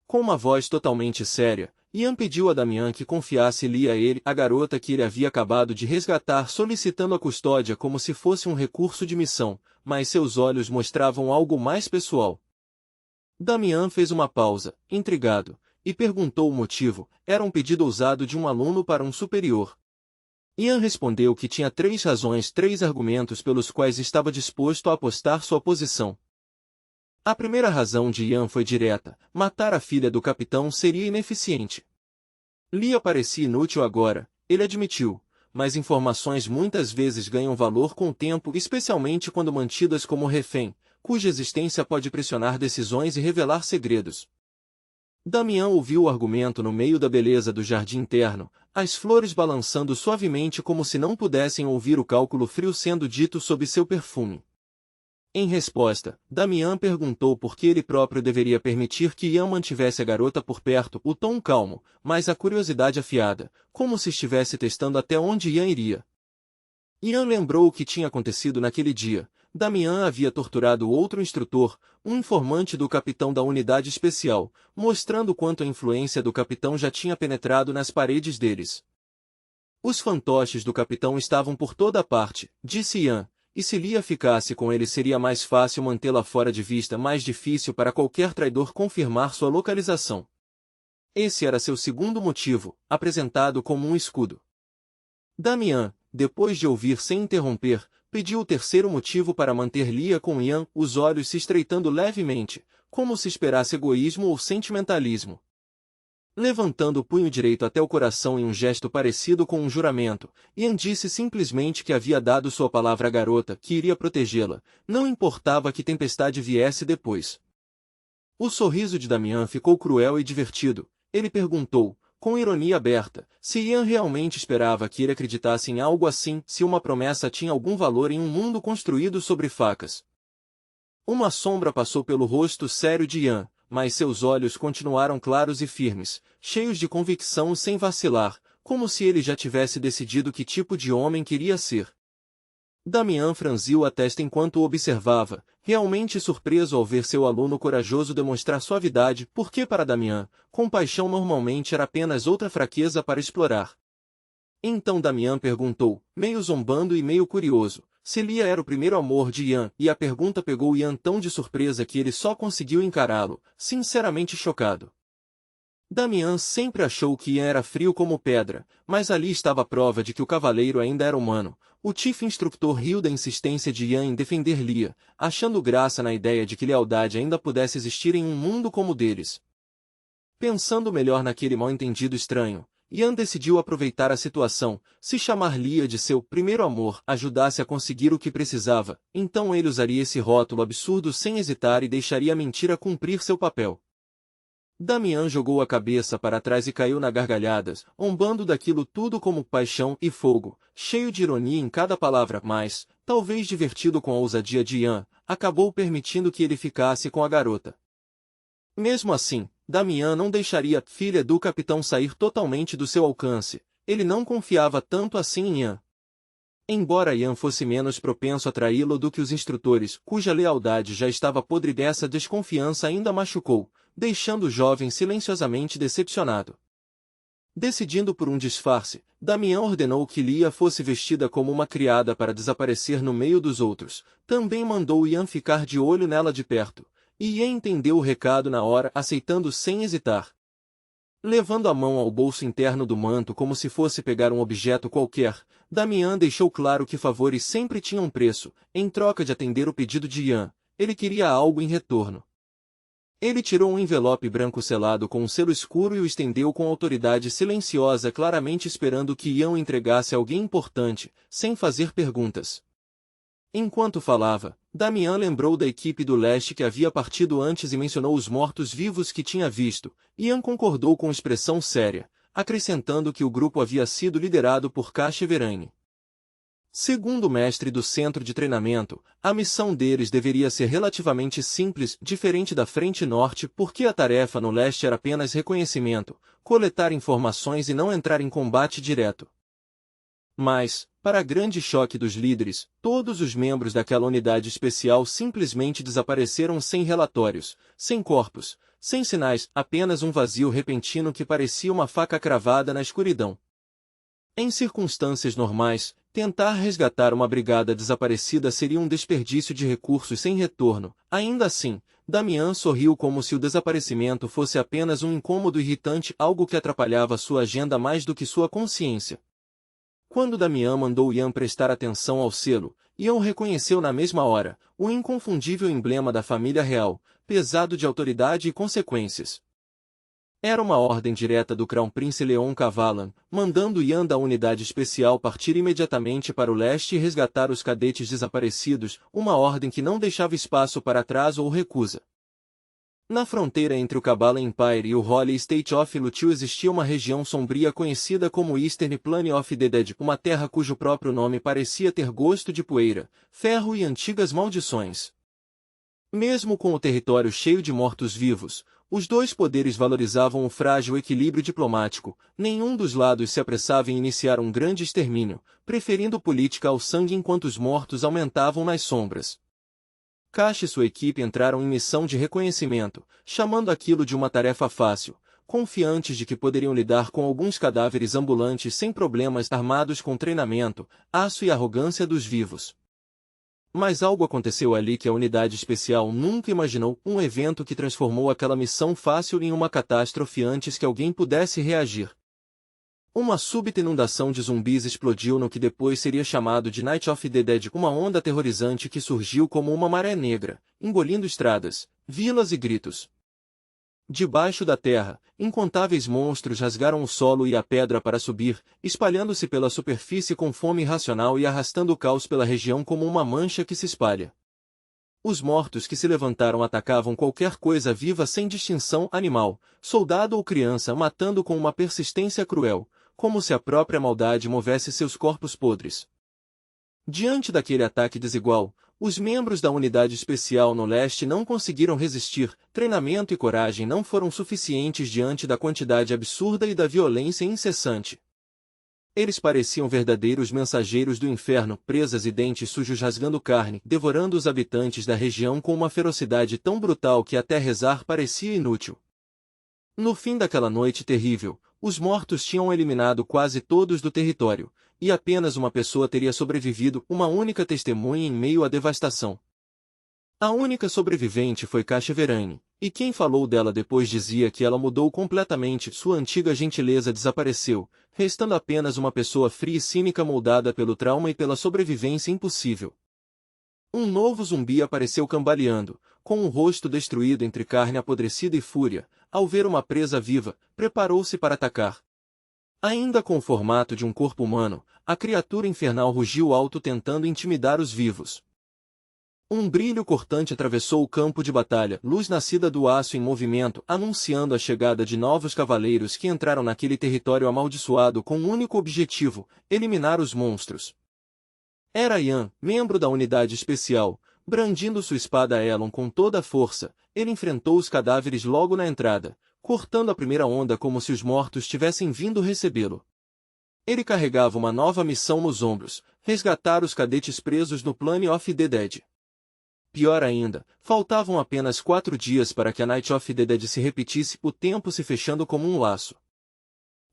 Com uma voz totalmente séria, Ian pediu a Damian que confiasse Lia a ele, a garota que ele havia acabado de resgatar, solicitando a custódia como se fosse um recurso de missão, mas seus olhos mostravam algo mais pessoal. Damian fez uma pausa, intrigado, e perguntou o motivo. Era um pedido ousado de um aluno para um superior. Ian respondeu que tinha 3 razões, 3 argumentos pelos quais estava disposto a apostar sua posição. A primeira razão de Ian foi direta: matar a filha do capitão seria ineficiente. Lia parecia inútil agora, ele admitiu, mas informações muitas vezes ganham valor com o tempo, especialmente quando mantidas como refém, cuja existência pode pressionar decisões e revelar segredos. Damian ouviu o argumento no meio da beleza do jardim interno, as flores balançando suavemente como se não pudessem ouvir o cálculo frio sendo dito sob seu perfume. Em resposta, Damian perguntou por que ele próprio deveria permitir que Ian mantivesse a garota por perto, o tom calmo, mas a curiosidade afiada, como se estivesse testando até onde Ian iria. Ian lembrou o que tinha acontecido naquele dia. Damian havia torturado outro instrutor, um informante do capitão da unidade especial, mostrando quanto a influência do capitão já tinha penetrado nas paredes deles. Os fantoches do capitão estavam por toda parte, disse Ian, e se Lia ficasse com ele seria mais fácil mantê-la fora de vista, mais difícil para qualquer traidor confirmar sua localização. Esse era seu segundo motivo, apresentado como um escudo. Damian, depois de ouvir sem interromper, pediu o terceiro motivo para manter Lia com Ian, os olhos se estreitando levemente, como se esperasse egoísmo ou sentimentalismo. Levantando o punho direito até o coração em um gesto parecido com um juramento, Ian disse simplesmente que havia dado sua palavra à garota, que iria protegê-la, não importava que tempestade viesse depois. O sorriso de Damian ficou cruel e divertido. Ele perguntou, com ironia aberta, se Ian realmente esperava que ele acreditasse em algo assim, se uma promessa tinha algum valor em um mundo construído sobre facas. Uma sombra passou pelo rosto sério de Ian, mas seus olhos continuaram claros e firmes, cheios de convicção sem vacilar, como se ele já tivesse decidido que tipo de homem queria ser. Damian franziu a testa enquanto o observava, realmente surpreso ao ver seu aluno corajoso demonstrar suavidade, porque para Damian, compaixão normalmente era apenas outra fraqueza para explorar. Então Damian perguntou, meio zombando e meio curioso, se Lia era o primeiro amor de Ian, e a pergunta pegou Ian tão de surpresa que ele só conseguiu encará-lo, sinceramente chocado. Damian sempre achou que Ian era frio como pedra, mas ali estava a prova de que o cavaleiro ainda era humano. O Chief Instructor riu da insistência de Ian em defender Lia, achando graça na ideia de que lealdade ainda pudesse existir em um mundo como o deles. Pensando melhor naquele mal-entendido estranho, Ian decidiu aproveitar a situação. Se chamar Lia de seu primeiro amor ajudasse a conseguir o que precisava, então ele usaria esse rótulo absurdo sem hesitar e deixaria a mentira cumprir seu papel. Damian jogou a cabeça para trás e caiu na gargalhadas, zombando daquilo tudo como paixão e fogo, cheio de ironia em cada palavra, mas, talvez divertido com a ousadia de Ian, acabou permitindo que ele ficasse com a garota. Mesmo assim, Damian não deixaria a filha do capitão sair totalmente do seu alcance. Ele não confiava tanto assim em Ian. Embora Ian fosse menos propenso a traí-lo do que os instrutores, cuja lealdade já estava podre, dessa desconfiança ainda machucou, deixando o jovem silenciosamente decepcionado. Decidindo por um disfarce, Damian ordenou que Lia fosse vestida como uma criada para desaparecer no meio dos outros. Também mandou Ian ficar de olho nela de perto. E Ian entendeu o recado na hora, aceitando sem hesitar. Levando a mão ao bolso interno do manto como se fosse pegar um objeto qualquer, Damian deixou claro que favores sempre tinham preço. Em troca de atender o pedido de Ian, ele queria algo em retorno. Ele tirou um envelope branco selado com um selo escuro e o estendeu com autoridade silenciosa, claramente esperando que Ian o entregasse a alguém importante, sem fazer perguntas. Enquanto falava, Damian lembrou da equipe do leste que havia partido antes e mencionou os mortos-vivos que tinha visto. Ian concordou com expressão séria, acrescentando que o grupo havia sido liderado por Cacheverane. Segundo o mestre do centro de treinamento, a missão deles deveria ser relativamente simples, diferente da Frente Norte, porque a tarefa no leste era apenas reconhecimento, coletar informações e não entrar em combate direto. Mas, para grande choque dos líderes, todos os membros daquela unidade especial simplesmente desapareceram sem relatórios, sem corpos, sem sinais, apenas um vazio repentino que parecia uma faca cravada na escuridão. Em circunstâncias normais, tentar resgatar uma brigada desaparecida seria um desperdício de recursos sem retorno. Ainda assim, Damian sorriu como se o desaparecimento fosse apenas um incômodo irritante, algo que atrapalhava sua agenda mais do que sua consciência. Quando Damian mandou Ian prestar atenção ao selo, Ian o reconheceu na mesma hora, o inconfundível emblema da família real, pesado de autoridade e consequências. Era uma ordem direta do Crown Prince Leon Cavalan, mandando Ian da unidade especial partir imediatamente para o leste e resgatar os cadetes desaparecidos, uma ordem que não deixava espaço para atraso ou recusa. Na fronteira entre o Cabala Empire e o Holy State of Lutil existia uma região sombria conhecida como Eastern Plain of the Dead, uma terra cujo próprio nome parecia ter gosto de poeira, ferro e antigas maldições. Mesmo com o território cheio de mortos-vivos, os dois poderes valorizavam o frágil equilíbrio diplomático, nenhum dos lados se apressava em iniciar um grande extermínio, preferindo política ao sangue enquanto os mortos aumentavam nas sombras. Cash e sua equipe entraram em missão de reconhecimento, chamando aquilo de uma tarefa fácil, confiantes de que poderiam lidar com alguns cadáveres ambulantes sem problemas, armados com treinamento, aço e arrogância dos vivos. Mas algo aconteceu ali que a unidade especial nunca imaginou, um evento que transformou aquela missão fácil em uma catástrofe antes que alguém pudesse reagir. Uma súbita inundação de zumbis explodiu no que depois seria chamado de Night of the Dead, uma onda aterrorizante que surgiu como uma maré negra, engolindo estradas, vilas e gritos. Debaixo da terra, incontáveis monstros rasgaram o solo e a pedra para subir, espalhando-se pela superfície com fome irracional e arrastando o caos pela região como uma mancha que se espalha. Os mortos que se levantaram atacavam qualquer coisa viva sem distinção, animal, soldado ou criança, matando com uma persistência cruel, como se a própria maldade movesse seus corpos podres. Diante daquele ataque desigual, os membros da unidade especial no leste não conseguiram resistir, treinamento e coragem não foram suficientes diante da quantidade absurda e da violência incessante. Eles pareciam verdadeiros mensageiros do inferno, presas e dentes sujos rasgando carne, devorando os habitantes da região com uma ferocidade tão brutal que até rezar parecia inútil. No fim daquela noite terrível, os mortos tinham eliminado quase todos do território, e apenas uma pessoa teria sobrevivido, uma única testemunha em meio à devastação. A única sobrevivente foi Kasia Verane, e quem falou dela depois dizia que ela mudou completamente, sua antiga gentileza desapareceu, restando apenas uma pessoa fria e cínica moldada pelo trauma e pela sobrevivência impossível. Um novo zumbi apareceu cambaleando, com o rosto destruído entre carne apodrecida e fúria. Ao ver uma presa viva, preparou-se para atacar. Ainda com o formato de um corpo humano, a criatura infernal rugiu alto tentando intimidar os vivos. Um brilho cortante atravessou o campo de batalha, luz nascida do aço em movimento, anunciando a chegada de novos cavaleiros que entraram naquele território amaldiçoado com um único objetivo: eliminar os monstros. Era Ian, membro da unidade especial, brandindo sua espada Elon com toda a força. Ele enfrentou os cadáveres logo na entrada, cortando a primeira onda como se os mortos tivessem vindo recebê-lo. Ele carregava uma nova missão nos ombros: resgatar os cadetes presos no Plain of the Dead. Pior ainda, faltavam apenas 4 dias para que a Night of the Dead se repetisse, o tempo se fechando como um laço.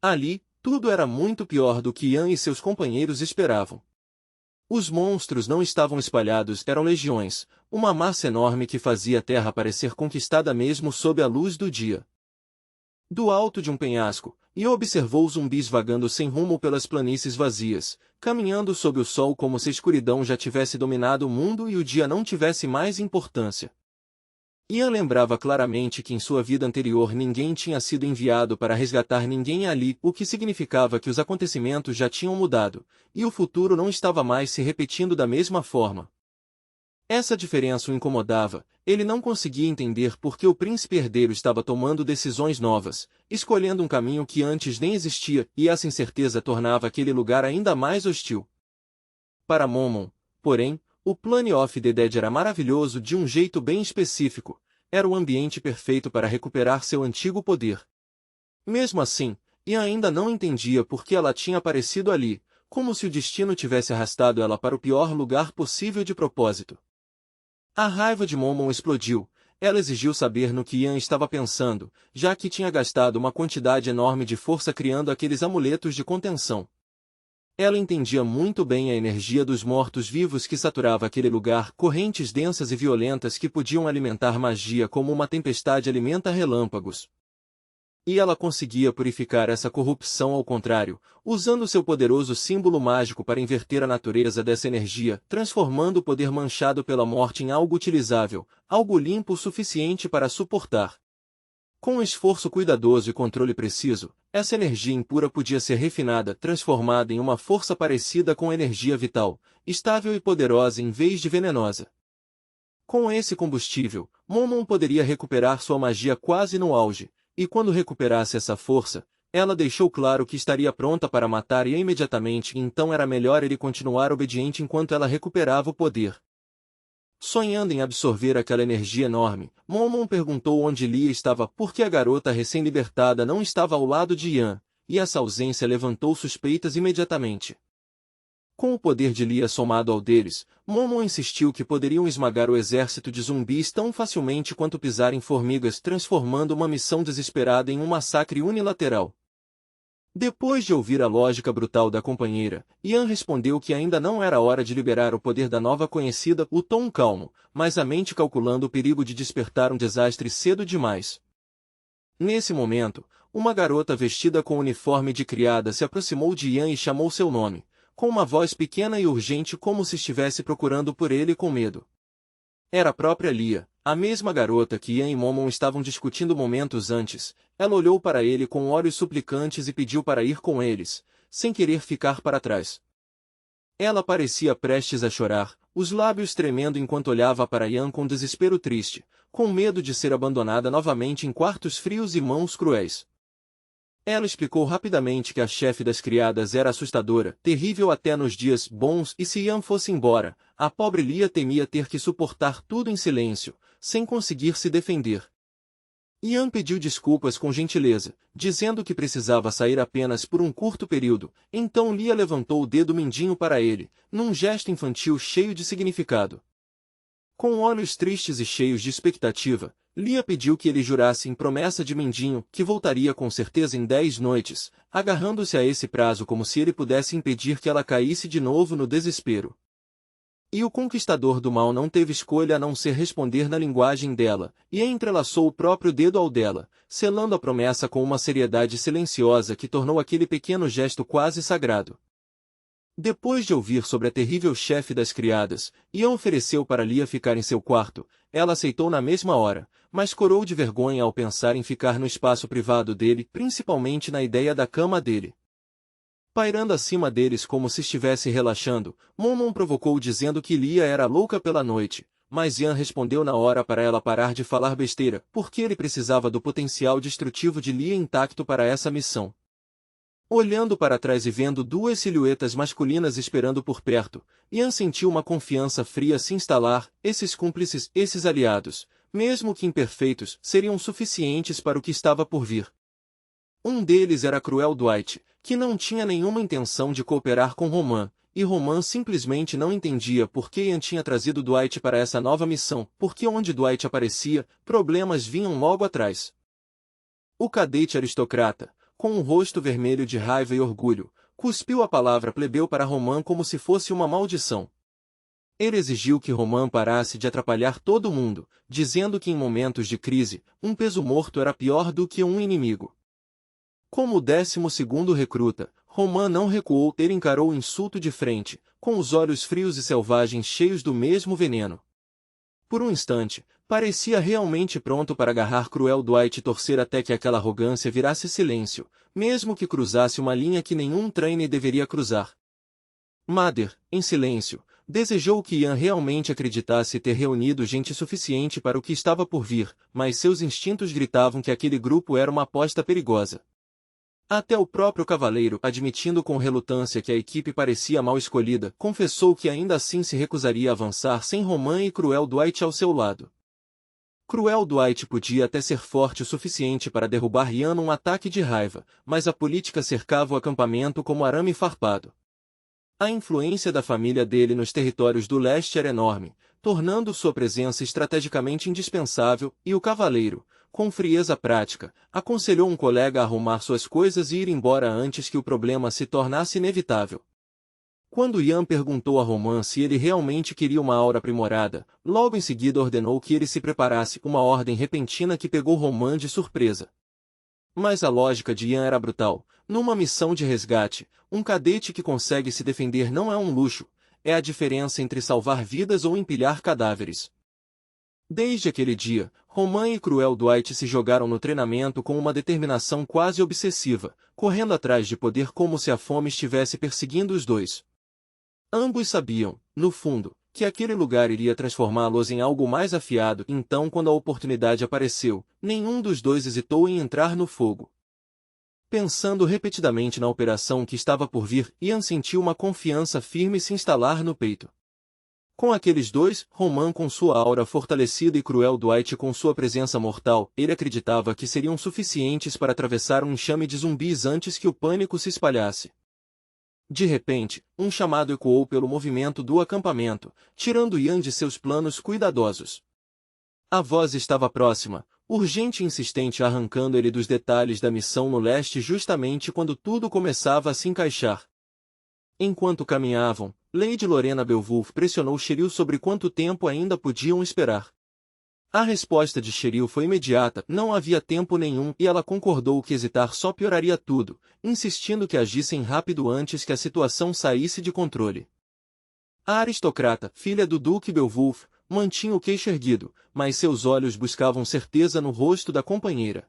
Ali, tudo era muito pior do que Ian e seus companheiros esperavam. Os monstros não estavam espalhados, eram legiões, uma massa enorme que fazia a terra parecer conquistada mesmo sob a luz do dia. Do alto de um penhasco, Ian observou zumbis vagando sem rumo pelas planícies vazias, caminhando sob o sol como se a escuridão já tivesse dominado o mundo e o dia não tivesse mais importância. Ian lembrava claramente que em sua vida anterior ninguém tinha sido enviado para resgatar ninguém ali, o que significava que os acontecimentos já tinham mudado, e o futuro não estava mais se repetindo da mesma forma. Essa diferença o incomodava, ele não conseguia entender por que o príncipe herdeiro estava tomando decisões novas, escolhendo um caminho que antes nem existia, e essa incerteza tornava aquele lugar ainda mais hostil. Para Mormon, porém, o Plain of the Dead era maravilhoso de um jeito bem específico, era o ambiente perfeito para recuperar seu antigo poder. Mesmo assim, Ian ainda não entendia por que ela tinha aparecido ali, como se o destino tivesse arrastado ela para o pior lugar possível de propósito. A raiva de Mormon explodiu, ela exigiu saber no que Ian estava pensando, já que tinha gastado uma quantidade enorme de força criando aqueles amuletos de contenção. Ela entendia muito bem a energia dos mortos-vivos que saturava aquele lugar, correntes densas e violentas que podiam alimentar magia como uma tempestade alimenta relâmpagos. E ela conseguia purificar essa corrupção ao contrário, usando seu poderoso símbolo mágico para inverter a natureza dessa energia, transformando o poder manchado pela morte em algo utilizável, algo limpo o suficiente para suportar. Com um esforço cuidadoso e controle preciso, essa energia impura podia ser refinada, transformada em uma força parecida com energia vital, estável e poderosa em vez de venenosa. Com esse combustível, Momon poderia recuperar sua magia quase no auge, e quando recuperasse essa força, ela deixou claro que estaria pronta para matar Ian imediatamente, então era melhor ele continuar obediente enquanto ela recuperava o poder. Sonhando em absorver aquela energia enorme, Momon perguntou onde Lia estava porque a garota recém-libertada não estava ao lado de Ian, e essa ausência levantou suspeitas imediatamente. Com o poder de Lia somado ao deles, Momon insistiu que poderiam esmagar o exército de zumbis tão facilmente quanto pisar em formigas, transformando uma missão desesperada em um massacre unilateral. Depois de ouvir a lógica brutal da companheira, Ian respondeu que ainda não era hora de liberar o poder da nova conhecida, o tom calmo, mas a mente calculando o perigo de despertar um desastre cedo demais. Nesse momento, uma garota vestida com uniforme de criada se aproximou de Ian e chamou seu nome, com uma voz pequena e urgente como se estivesse procurando por ele com medo. Era a própria Lia, a mesma garota que Ian e Momon estavam discutindo momentos antes. Ela olhou para ele com olhos suplicantes e pediu para ir com eles, sem querer ficar para trás. Ela parecia prestes a chorar, os lábios tremendo enquanto olhava para Ian com desespero triste, com medo de ser abandonada novamente em quartos frios e mãos cruéis. Ela explicou rapidamente que a chefe das criadas era assustadora, terrível até nos dias bons, e se Ian fosse embora, a pobre Lia temia ter que suportar tudo em silêncio, sem conseguir se defender. Ian pediu desculpas com gentileza, dizendo que precisava sair apenas por um curto período, então Lia levantou o dedo mindinho para ele, num gesto infantil cheio de significado. Com olhos tristes e cheios de expectativa, Lia pediu que ele jurasse em promessa de mindinho que voltaria com certeza em 10 noites, agarrando-se a esse prazo como se ele pudesse impedir que ela caísse de novo no desespero. E o conquistador do mal não teve escolha a não ser responder na linguagem dela, e entrelaçou o próprio dedo ao dela, selando a promessa com uma seriedade silenciosa que tornou aquele pequeno gesto quase sagrado. Depois de ouvir sobre a terrível chefe das criadas, Ian ofereceu para Lia ficar em seu quarto. Ela aceitou na mesma hora, mas corou de vergonha ao pensar em ficar no espaço privado dele, principalmente na ideia da cama dele. Pairando acima deles como se estivesse relaxando, Momon provocou dizendo que Lia era louca pela noite, mas Ian respondeu na hora para ela parar de falar besteira, porque ele precisava do potencial destrutivo de Lia intacto para essa missão. Olhando para trás e vendo duas silhuetas masculinas esperando por perto, Ian sentiu uma confiança fria se instalar. Esses cúmplices, esses aliados, mesmo que imperfeitos, seriam suficientes para o que estava por vir. Um deles era Cruel Dwight, que não tinha nenhuma intenção de cooperar com Roman, e Roman simplesmente não entendia por que Ian tinha trazido Dwight para essa nova missão, porque onde Dwight aparecia, problemas vinham logo atrás. O cadete aristocrata, com um rosto vermelho de raiva e orgulho, cuspiu a palavra plebeu para Roman como se fosse uma maldição. Ele exigiu que Roman parasse de atrapalhar todo mundo, dizendo que em momentos de crise, um peso morto era pior do que um inimigo. Como o 12º recruta, Roman não recuou, ele encarou o insulto de frente, com os olhos frios e selvagens cheios do mesmo veneno. Por um instante, parecia realmente pronto para agarrar Cruel Dwight e torcer até que aquela arrogância virasse silêncio, mesmo que cruzasse uma linha que nenhum trainee deveria cruzar. Mather, em silêncio, desejou que Ian realmente acreditasse ter reunido gente suficiente para o que estava por vir, mas seus instintos gritavam que aquele grupo era uma aposta perigosa. Até o próprio cavaleiro, admitindo com relutância que a equipe parecia mal escolhida, confessou que ainda assim se recusaria a avançar sem Roman e Cruel Dwight ao seu lado. Cruel Dwight podia até ser forte o suficiente para derrubar Ian num ataque de raiva, mas a política cercava o acampamento como arame farpado. A influência da família dele nos territórios do leste era enorme, tornando sua presença estrategicamente indispensável, e o cavaleiro, com frieza prática, aconselhou um colega a arrumar suas coisas e ir embora antes que o problema se tornasse inevitável. Quando Yan perguntou a Roman se ele realmente queria uma aura aprimorada, logo em seguida ordenou que ele se preparasse, uma ordem repentina que pegou Roman de surpresa. Mas a lógica de Yan era brutal. Numa missão de resgate, um cadete que consegue se defender não é um luxo, é a diferença entre salvar vidas ou empilhar cadáveres. Desde aquele dia, Roman e Cruel Dwight se jogaram no treinamento com uma determinação quase obsessiva, correndo atrás de poder como se a fome estivesse perseguindo os dois. Ambos sabiam, no fundo, que aquele lugar iria transformá-los em algo mais afiado, então quando a oportunidade apareceu, nenhum dos dois hesitou em entrar no fogo. Pensando repetidamente na operação que estava por vir, Yan sentiu uma confiança firme se instalar no peito. Com aqueles dois, Roman com sua aura fortalecida e Cruel Dwight com sua presença mortal, ele acreditava que seriam suficientes para atravessar um enxame de zumbis antes que o pânico se espalhasse. De repente, um chamado ecoou pelo movimento do acampamento, tirando Yan de seus planos cuidadosos. A voz estava próxima, urgente e insistente, arrancando ele dos detalhes da missão no leste justamente quando tudo começava a se encaixar. Enquanto caminhavam, Lady Lorena Beowulf pressionou Cheryl sobre quanto tempo ainda podiam esperar. A resposta de Cheryl foi imediata, não havia tempo nenhum e ela concordou que hesitar só pioraria tudo, insistindo que agissem rápido antes que a situação saísse de controle. A aristocrata, filha do Duque Beowulf, mantinha o queixo erguido, mas seus olhos buscavam certeza no rosto da companheira.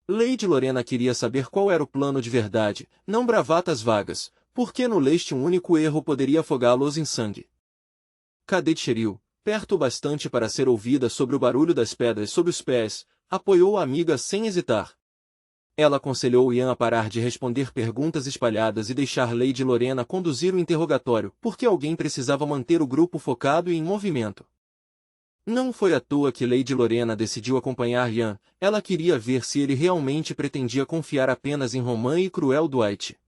Lady Lorena queria saber qual era o plano de verdade, não bravatas vagas, porque no leste um único erro poderia afogá-los em sangue. Cadete Cheryl, perto o bastante para ser ouvida sobre o barulho das pedras sob os pés, apoiou a amiga sem hesitar. Ela aconselhou Yan a parar de responder perguntas espalhadas e deixar Lady Lorena conduzir o interrogatório, porque alguém precisava manter o grupo focado e em movimento. Não foi à toa que Lady Lorena decidiu acompanhar Yan, ela queria ver se ele realmente pretendia confiar apenas em Roman e Cruel Dwight.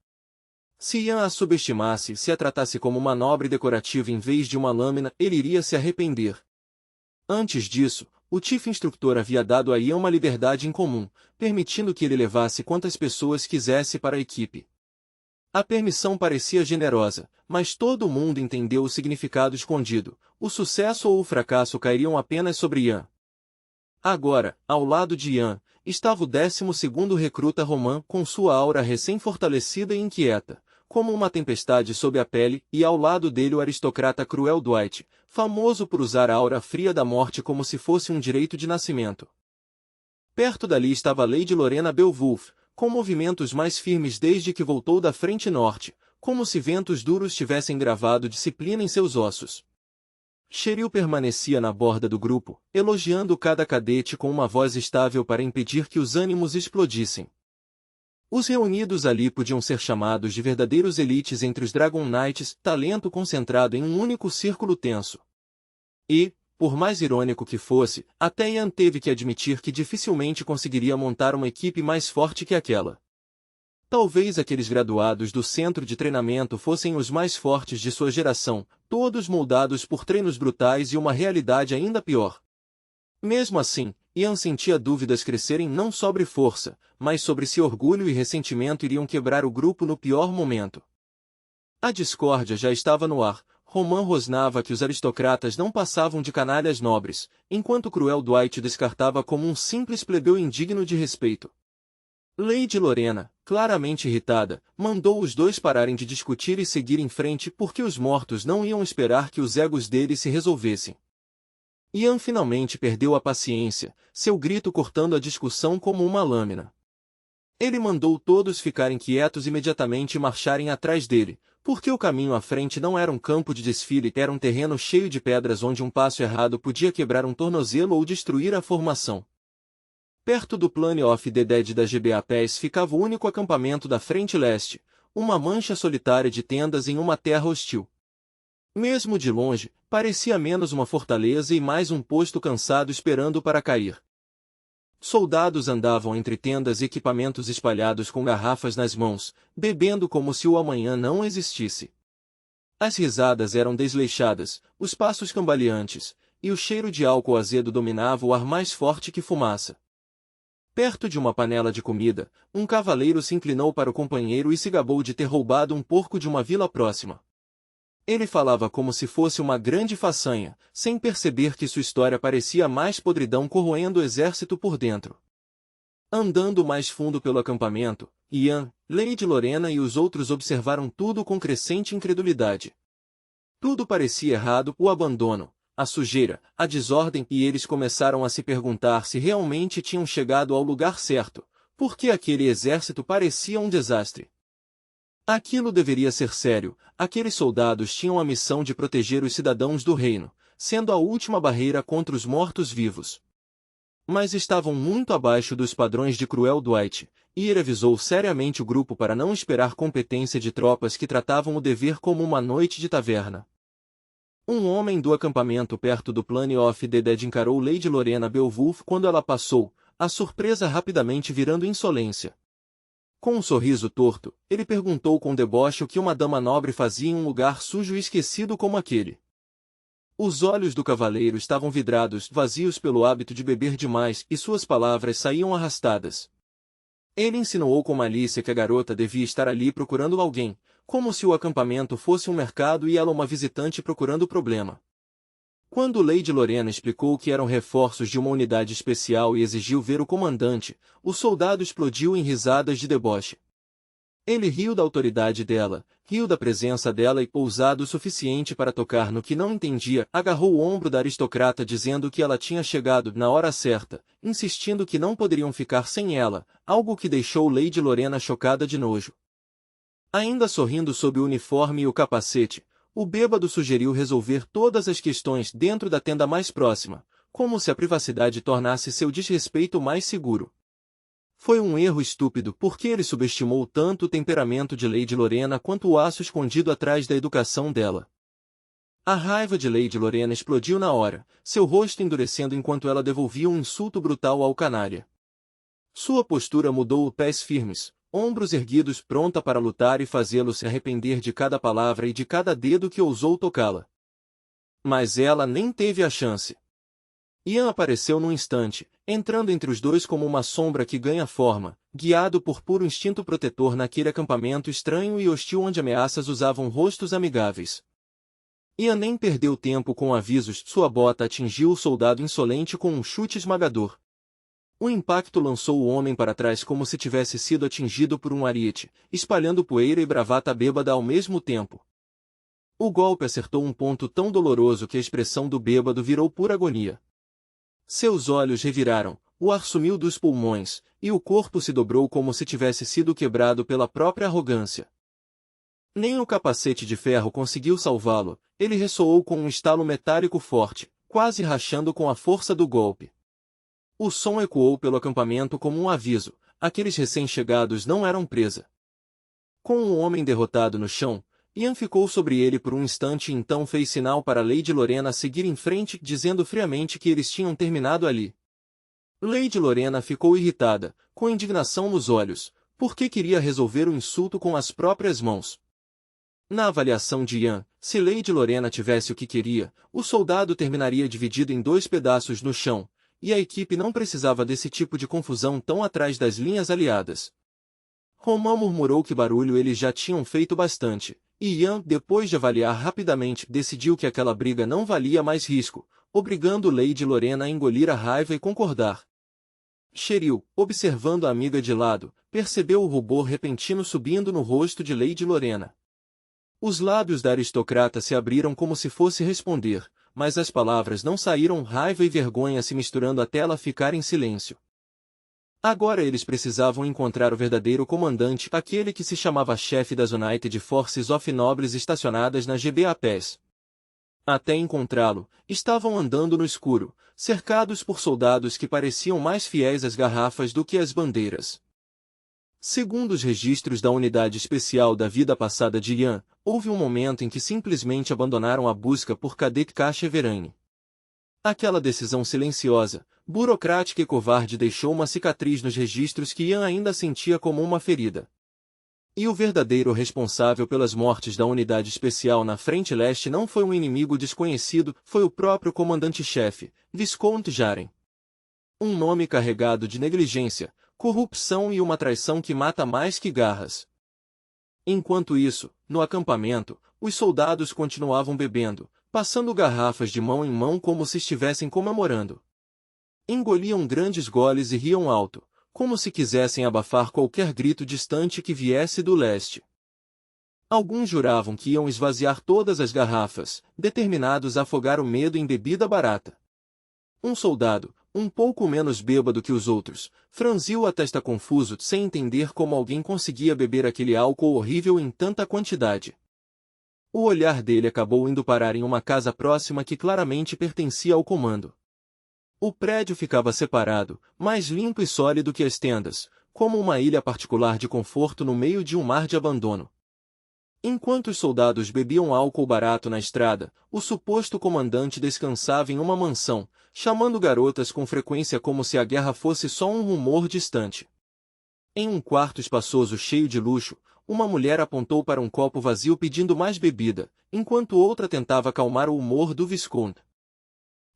Se Yan a subestimasse e se a tratasse como uma nobre decorativa em vez de uma lâmina, ele iria se arrepender. Antes disso, o Chief Instructor havia dado a Yan uma liberdade incomum, permitindo que ele levasse quantas pessoas quisesse para a equipe. A permissão parecia generosa, mas todo mundo entendeu o significado escondido. O sucesso ou o fracasso cairiam apenas sobre Yan. Agora, ao lado de Yan, estava o 12º recruta Roman com sua aura recém-fortalecida e inquieta, como uma tempestade sob a pele, e ao lado dele o aristocrata Cruel Dwight, famoso por usar a aura fria da morte como se fosse um direito de nascimento. Perto dali estava Lady Lorena Beowulf, com movimentos mais firmes desde que voltou da frente norte, como se ventos duros tivessem gravado disciplina em seus ossos. Cheryl permanecia na borda do grupo, elogiando cada cadete com uma voz estável para impedir que os ânimos explodissem. Os reunidos ali podiam ser chamados de verdadeiros elites entre os Dragon Knights, talento concentrado em um único círculo tenso. E, por mais irônico que fosse, até Yan teve que admitir que dificilmente conseguiria montar uma equipe mais forte que aquela. Talvez aqueles graduados do centro de treinamento fossem os mais fortes de sua geração, todos moldados por treinos brutais e uma realidade ainda pior. Mesmo assim, Yan sentia dúvidas crescerem não sobre força, mas sobre se orgulho e ressentimento iriam quebrar o grupo no pior momento. A discórdia já estava no ar. Roman rosnava que os aristocratas não passavam de canalhas nobres, enquanto Cruel Dwight descartava como um simples plebeu indigno de respeito. Lady Lorena, claramente irritada, mandou os dois pararem de discutir e seguir em frente porque os mortos não iam esperar que os egos deles se resolvessem. Yan finalmente perdeu a paciência, seu grito cortando a discussão como uma lâmina. Ele mandou todos ficarem quietos imediatamente e marcharem atrás dele, porque o caminho à frente não era um campo de desfile, era um terreno cheio de pedras onde um passo errado podia quebrar um tornozelo ou destruir a formação. Perto do Plane of the Dead da GBA PES ficava o único acampamento da frente leste, uma mancha solitária de tendas em uma terra hostil. Mesmo de longe, parecia menos uma fortaleza e mais um posto cansado esperando para cair. Soldados andavam entre tendas e equipamentos espalhados com garrafas nas mãos, bebendo como se o amanhã não existisse. As risadas eram desleixadas, os passos cambaleantes, e o cheiro de álcool azedo dominava o ar mais forte que fumaça. Perto de uma panela de comida, um cavaleiro se inclinou para o companheiro e se gabou de ter roubado um porco de uma vila próxima. Ele falava como se fosse uma grande façanha, sem perceber que sua história parecia mais podridão corroendo o exército por dentro. Andando mais fundo pelo acampamento, Ian, Lady Lorena e os outros observaram tudo com crescente incredulidade. Tudo parecia errado: o abandono, a sujeira, a desordem, e eles começaram a se perguntar se realmente tinham chegado ao lugar certo, porque aquele exército parecia um desastre. Aquilo deveria ser sério, aqueles soldados tinham a missão de proteger os cidadãos do reino, sendo a última barreira contra os mortos-vivos. Mas estavam muito abaixo dos padrões de Cruel Dwight, e ele avisou seriamente o grupo para não esperar competência de tropas que tratavam o dever como uma noite de taverna. Um homem do acampamento perto do Plane of the Dead encarou Lady Lorena Beowulf quando ela passou, a surpresa rapidamente virando insolência. Com um sorriso torto, ele perguntou com deboche o que uma dama nobre fazia em um lugar sujo e esquecido como aquele. Os olhos do cavaleiro estavam vidrados, vazios pelo hábito de beber demais, e suas palavras saíam arrastadas. Ele insinuou com malícia que a garota devia estar ali procurando alguém, como se o acampamento fosse um mercado e ela uma visitante procurando problema. Quando Lady Lorena explicou que eram reforços de uma unidade especial e exigiu ver o comandante, o soldado explodiu em risadas de deboche. Ele riu da autoridade dela, riu da presença dela e, ousado o suficiente para tocar no que não entendia, agarrou o ombro da aristocrata dizendo que ela tinha chegado na hora certa, insistindo que não poderiam ficar sem ela, algo que deixou Lady Lorena chocada de nojo. Ainda sorrindo sob o uniforme e o capacete, o bêbado sugeriu resolver todas as questões dentro da tenda mais próxima, como se a privacidade tornasse seu desrespeito mais seguro. Foi um erro estúpido porque ele subestimou tanto o temperamento de Lady Lorena quanto o aço escondido atrás da educação dela. A raiva de Lady Lorena explodiu na hora, seu rosto endurecendo enquanto ela devolvia um insulto brutal ao canalha. Sua postura mudou, pés firmes, ombros erguidos, pronta para lutar e fazê-lo se arrepender de cada palavra e de cada dedo que ousou tocá-la. Mas ela nem teve a chance. Ian apareceu num instante, entrando entre os dois como uma sombra que ganha forma, guiado por puro instinto protetor naquele acampamento estranho e hostil onde ameaças usavam rostos amigáveis. Ian nem perdeu tempo com avisos, sua bota atingiu o soldado insolente com um chute esmagador. O impacto lançou o homem para trás como se tivesse sido atingido por um ariete, espalhando poeira e bravata bêbada ao mesmo tempo. O golpe acertou um ponto tão doloroso que a expressão do bêbado virou pura agonia. Seus olhos reviraram, o ar sumiu dos pulmões, e o corpo se dobrou como se tivesse sido quebrado pela própria arrogância. Nem o capacete de ferro conseguiu salvá-lo, ele ressoou com um estalo metálico forte, quase rachando com a força do golpe. O som ecoou pelo acampamento como um aviso: aqueles recém-chegados não eram presa. Com o homem derrotado no chão, Ian ficou sobre ele por um instante e então fez sinal para Lady Lorena seguir em frente, dizendo friamente que eles tinham terminado ali. Lady Lorena ficou irritada, com indignação nos olhos, porque queria resolver o insulto com as próprias mãos. Na avaliação de Ian, se Lady Lorena tivesse o que queria, o soldado terminaria dividido em 2 pedaços no chão, e a equipe não precisava desse tipo de confusão tão atrás das linhas aliadas. Romão murmurou que barulho eles já tinham feito bastante, e Ian, depois de avaliar rapidamente, decidiu que aquela briga não valia mais risco, obrigando Lady Lorena a engolir a raiva e concordar. Cheryl, observando a amiga de lado, percebeu o rubor repentino subindo no rosto de Lady Lorena. Os lábios da aristocrata se abriram como se fosse responder, mas as palavras não saíram, raiva e vergonha se misturando até ela ficar em silêncio. Agora eles precisavam encontrar o verdadeiro comandante, aquele que se chamava chefe das United Forces of Nobles estacionadas na GBA Pass. Até encontrá-lo, estavam andando no escuro, cercados por soldados que pareciam mais fiéis às garrafas do que às bandeiras. Segundo os registros da unidade especial da vida passada de Ian, houve um momento em que simplesmente abandonaram a busca por Cadet Cacheverane. Aquela decisão silenciosa, burocrática e covarde deixou uma cicatriz nos registros que Ian ainda sentia como uma ferida. E o verdadeiro responsável pelas mortes da unidade especial na Frente Leste não foi um inimigo desconhecido, foi o próprio comandante-chefe, Visconde Jaren. Um nome carregado de negligência, corrupção e uma traição que mata mais que garras. Enquanto isso, no acampamento, os soldados continuavam bebendo, passando garrafas de mão em mão como se estivessem comemorando. Engoliam grandes goles e riam alto, como se quisessem abafar qualquer grito distante que viesse do leste. Alguns juravam que iam esvaziar todas as garrafas, determinados a afogar o medo em bebida barata. Um soldado, um pouco menos bêbado que os outros, franziu a testa confuso sem entender como alguém conseguia beber aquele álcool horrível em tanta quantidade. O olhar dele acabou indo parar em uma casa próxima que claramente pertencia ao comando. O prédio ficava separado, mais limpo e sólido que as tendas, como uma ilha particular de conforto no meio de um mar de abandono. Enquanto os soldados bebiam álcool barato na estrada, o suposto comandante descansava em uma mansão, chamando garotas com frequência como se a guerra fosse só um rumor distante. Em um quarto espaçoso cheio de luxo, uma mulher apontou para um copo vazio pedindo mais bebida, enquanto outra tentava acalmar o humor do Visconde.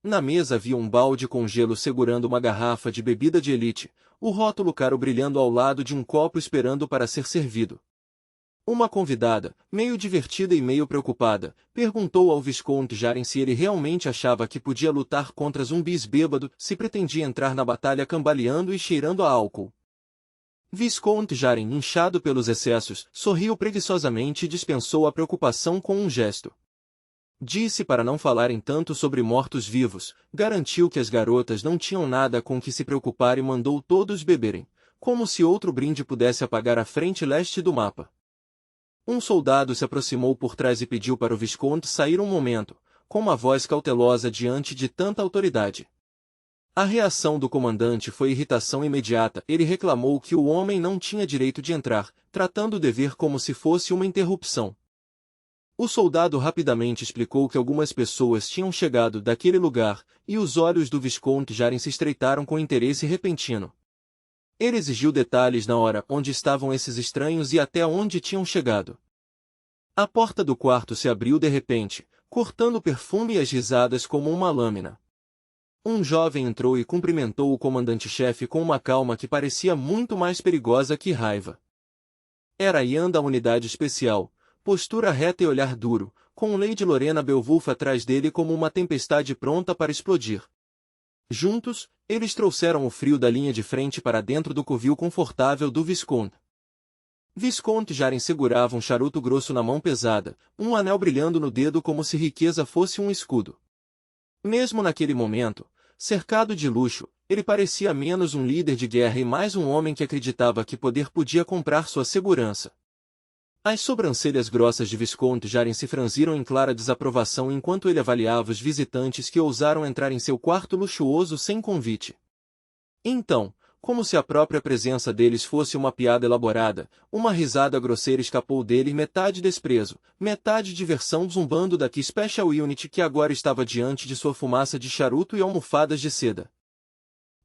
Na mesa havia um balde com gelo segurando uma garrafa de bebida de elite, o rótulo caro brilhando ao lado de um copo esperando para ser servido. Uma convidada, meio divertida e meio preocupada, perguntou ao Visconde Jaren se ele realmente achava que podia lutar contra zumbis bêbado, se pretendia entrar na batalha cambaleando e cheirando a álcool. Visconde Jaren, inchado pelos excessos, sorriu preguiçosamente e dispensou a preocupação com um gesto. Disse para não falarem tanto sobre mortos-vivos, garantiu que as garotas não tinham nada com que se preocupar e mandou todos beberem, como se outro brinde pudesse apagar a frente leste do mapa. Um soldado se aproximou por trás e pediu para o Visconde sair um momento, com uma voz cautelosa diante de tanta autoridade. A reação do comandante foi irritação imediata. Ele reclamou que o homem não tinha direito de entrar, tratando o dever como se fosse uma interrupção. O soldado rapidamente explicou que algumas pessoas tinham chegado daquele lugar, e os olhos do Visconde Jaren se estreitaram com interesse repentino. Ele exigiu detalhes na hora onde estavam esses estranhos e até onde tinham chegado. A porta do quarto se abriu de repente, cortando o perfume e as risadas como uma lâmina. Um jovem entrou e cumprimentou o comandante-chefe com uma calma que parecia muito mais perigosa que raiva. Era Ian da unidade especial, postura reta e olhar duro, com Lady Lorena Beowulf atrás dele como uma tempestade pronta para explodir. Juntos, eles trouxeram o frio da linha de frente para dentro do covil confortável do Visconde. Visconde Jaren segurava um charuto grosso na mão pesada, um anel brilhando no dedo como se riqueza fosse um escudo. Mesmo naquele momento, cercado de luxo, ele parecia menos um líder de guerra e mais um homem que acreditava que poder podia comprar sua segurança. As sobrancelhas grossas de Visconde Jaren se franziram em clara desaprovação enquanto ele avaliava os visitantes que ousaram entrar em seu quarto luxuoso sem convite. Então, como se a própria presença deles fosse uma piada elaborada, uma risada grosseira escapou dele, metade desprezo, metade diversão, zumbando da Special Unit que agora estava diante de sua fumaça de charuto e almofadas de seda.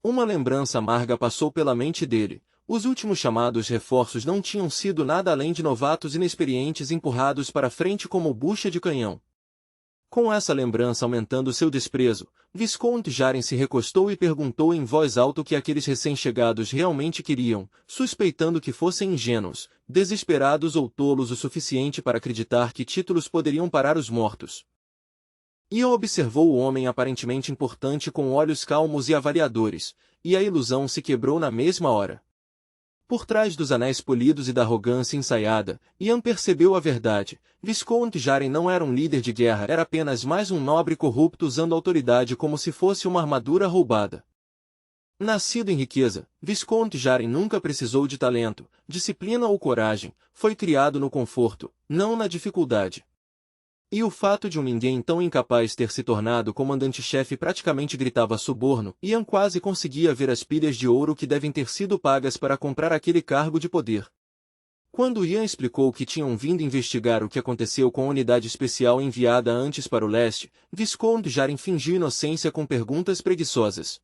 Uma lembrança amarga passou pela mente dele. Os últimos chamados reforços não tinham sido nada além de novatos inexperientes empurrados para frente como bucha de canhão. Com essa lembrança aumentando seu desprezo, Visconde Jaren se recostou e perguntou em voz alta o que aqueles recém-chegados realmente queriam, suspeitando que fossem ingênuos, desesperados ou tolos o suficiente para acreditar que títulos poderiam parar os mortos. Ian observou o homem aparentemente importante com olhos calmos e avaliadores, e a ilusão se quebrou na mesma hora. Por trás dos anéis polidos e da arrogância ensaiada, Ian percebeu a verdade. Visconde Jaren não era um líder de guerra, era apenas mais um nobre corrupto usando autoridade como se fosse uma armadura roubada. Nascido em riqueza, Visconde Jaren nunca precisou de talento, disciplina ou coragem, foi criado no conforto, não na dificuldade. E o fato de um ninguém tão incapaz ter se tornado comandante-chefe praticamente gritava suborno, Ian quase conseguia ver as pilhas de ouro que devem ter sido pagas para comprar aquele cargo de poder. Quando Ian explicou que tinham vindo investigar o que aconteceu com a unidade especial enviada antes para o leste, Visconde Jaren fingiu inocência com perguntas preguiçosas.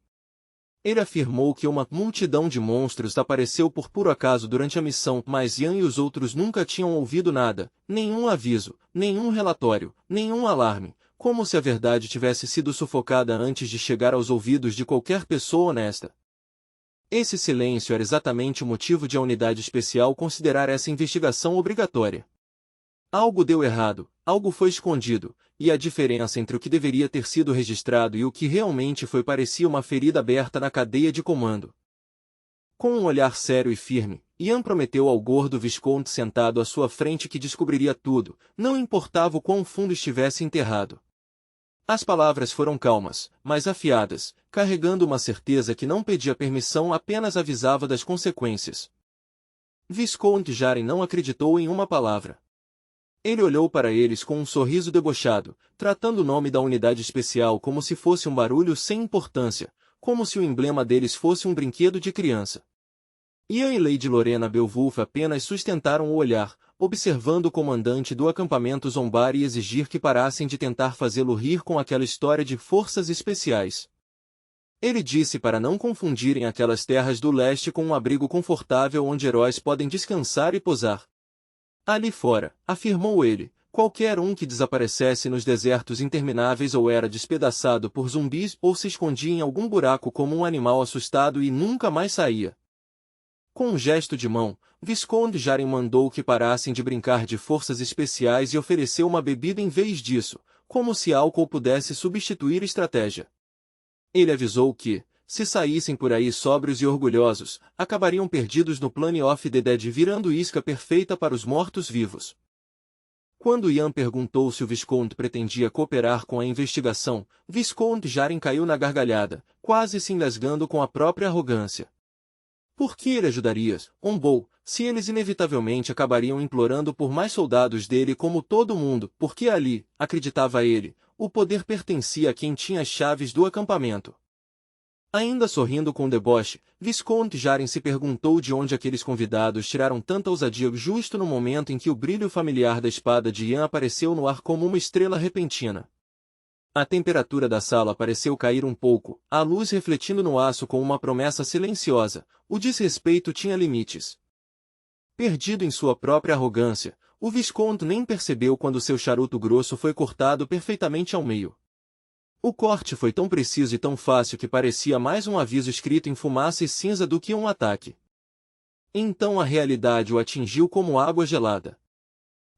Ele afirmou que uma multidão de monstros apareceu por puro acaso durante a missão, mas Yan e os outros nunca tinham ouvido nada, nenhum aviso, nenhum relatório, nenhum alarme, como se a verdade tivesse sido sufocada antes de chegar aos ouvidos de qualquer pessoa honesta. Esse silêncio era exatamente o motivo de a unidade especial considerar essa investigação obrigatória. Algo deu errado, algo foi escondido, e a diferença entre o que deveria ter sido registrado e o que realmente foi parecia uma ferida aberta na cadeia de comando. Com um olhar sério e firme, Ian prometeu ao gordo Visconde sentado à sua frente que descobriria tudo, não importava o quão fundo estivesse enterrado. As palavras foram calmas, mas afiadas, carregando uma certeza que não pedia permissão, apenas avisava das consequências. Visconde Jaren não acreditou em uma palavra. Ele olhou para eles com um sorriso debochado, tratando o nome da unidade especial como se fosse um barulho sem importância, como se o emblema deles fosse um brinquedo de criança. Ian e Lady Lorena Beowulf apenas sustentaram o olhar, observando o comandante do acampamento zombar e exigir que parassem de tentar fazê-lo rir com aquela história de forças especiais. Ele disse para não confundirem aquelas terras do leste com um abrigo confortável onde heróis podem descansar e posar. Ali fora, afirmou ele, qualquer um que desaparecesse nos desertos intermináveis ou era despedaçado por zumbis ou se escondia em algum buraco como um animal assustado e nunca mais saía. Com um gesto de mão, Visconde Jaren mandou que parassem de brincar de forças especiais e ofereceu uma bebida em vez disso, como se álcool pudesse substituir estratégia. Ele avisou que, se saíssem por aí sóbrios e orgulhosos, acabariam perdidos no Plane of the Dead, virando isca perfeita para os mortos-vivos. Quando Ian perguntou se o Visconde pretendia cooperar com a investigação, Visconde Jaren caiu na gargalhada, quase se engasgando com a própria arrogância. Por que ele ajudaria, Ombou, se eles inevitavelmente acabariam implorando por mais soldados dele como todo mundo, porque ali, acreditava ele, o poder pertencia a quem tinha as chaves do acampamento. Ainda sorrindo com deboche, Visconde Jaren se perguntou de onde aqueles convidados tiraram tanta ousadia justo no momento em que o brilho familiar da espada de Ian apareceu no ar como uma estrela repentina. A temperatura da sala pareceu cair um pouco, a luz refletindo no aço com uma promessa silenciosa, o desrespeito tinha limites. Perdido em sua própria arrogância, o Visconde nem percebeu quando seu charuto grosso foi cortado perfeitamente ao meio. O corte foi tão preciso e tão fácil que parecia mais um aviso escrito em fumaça e cinza do que um ataque. Então a realidade o atingiu como água gelada.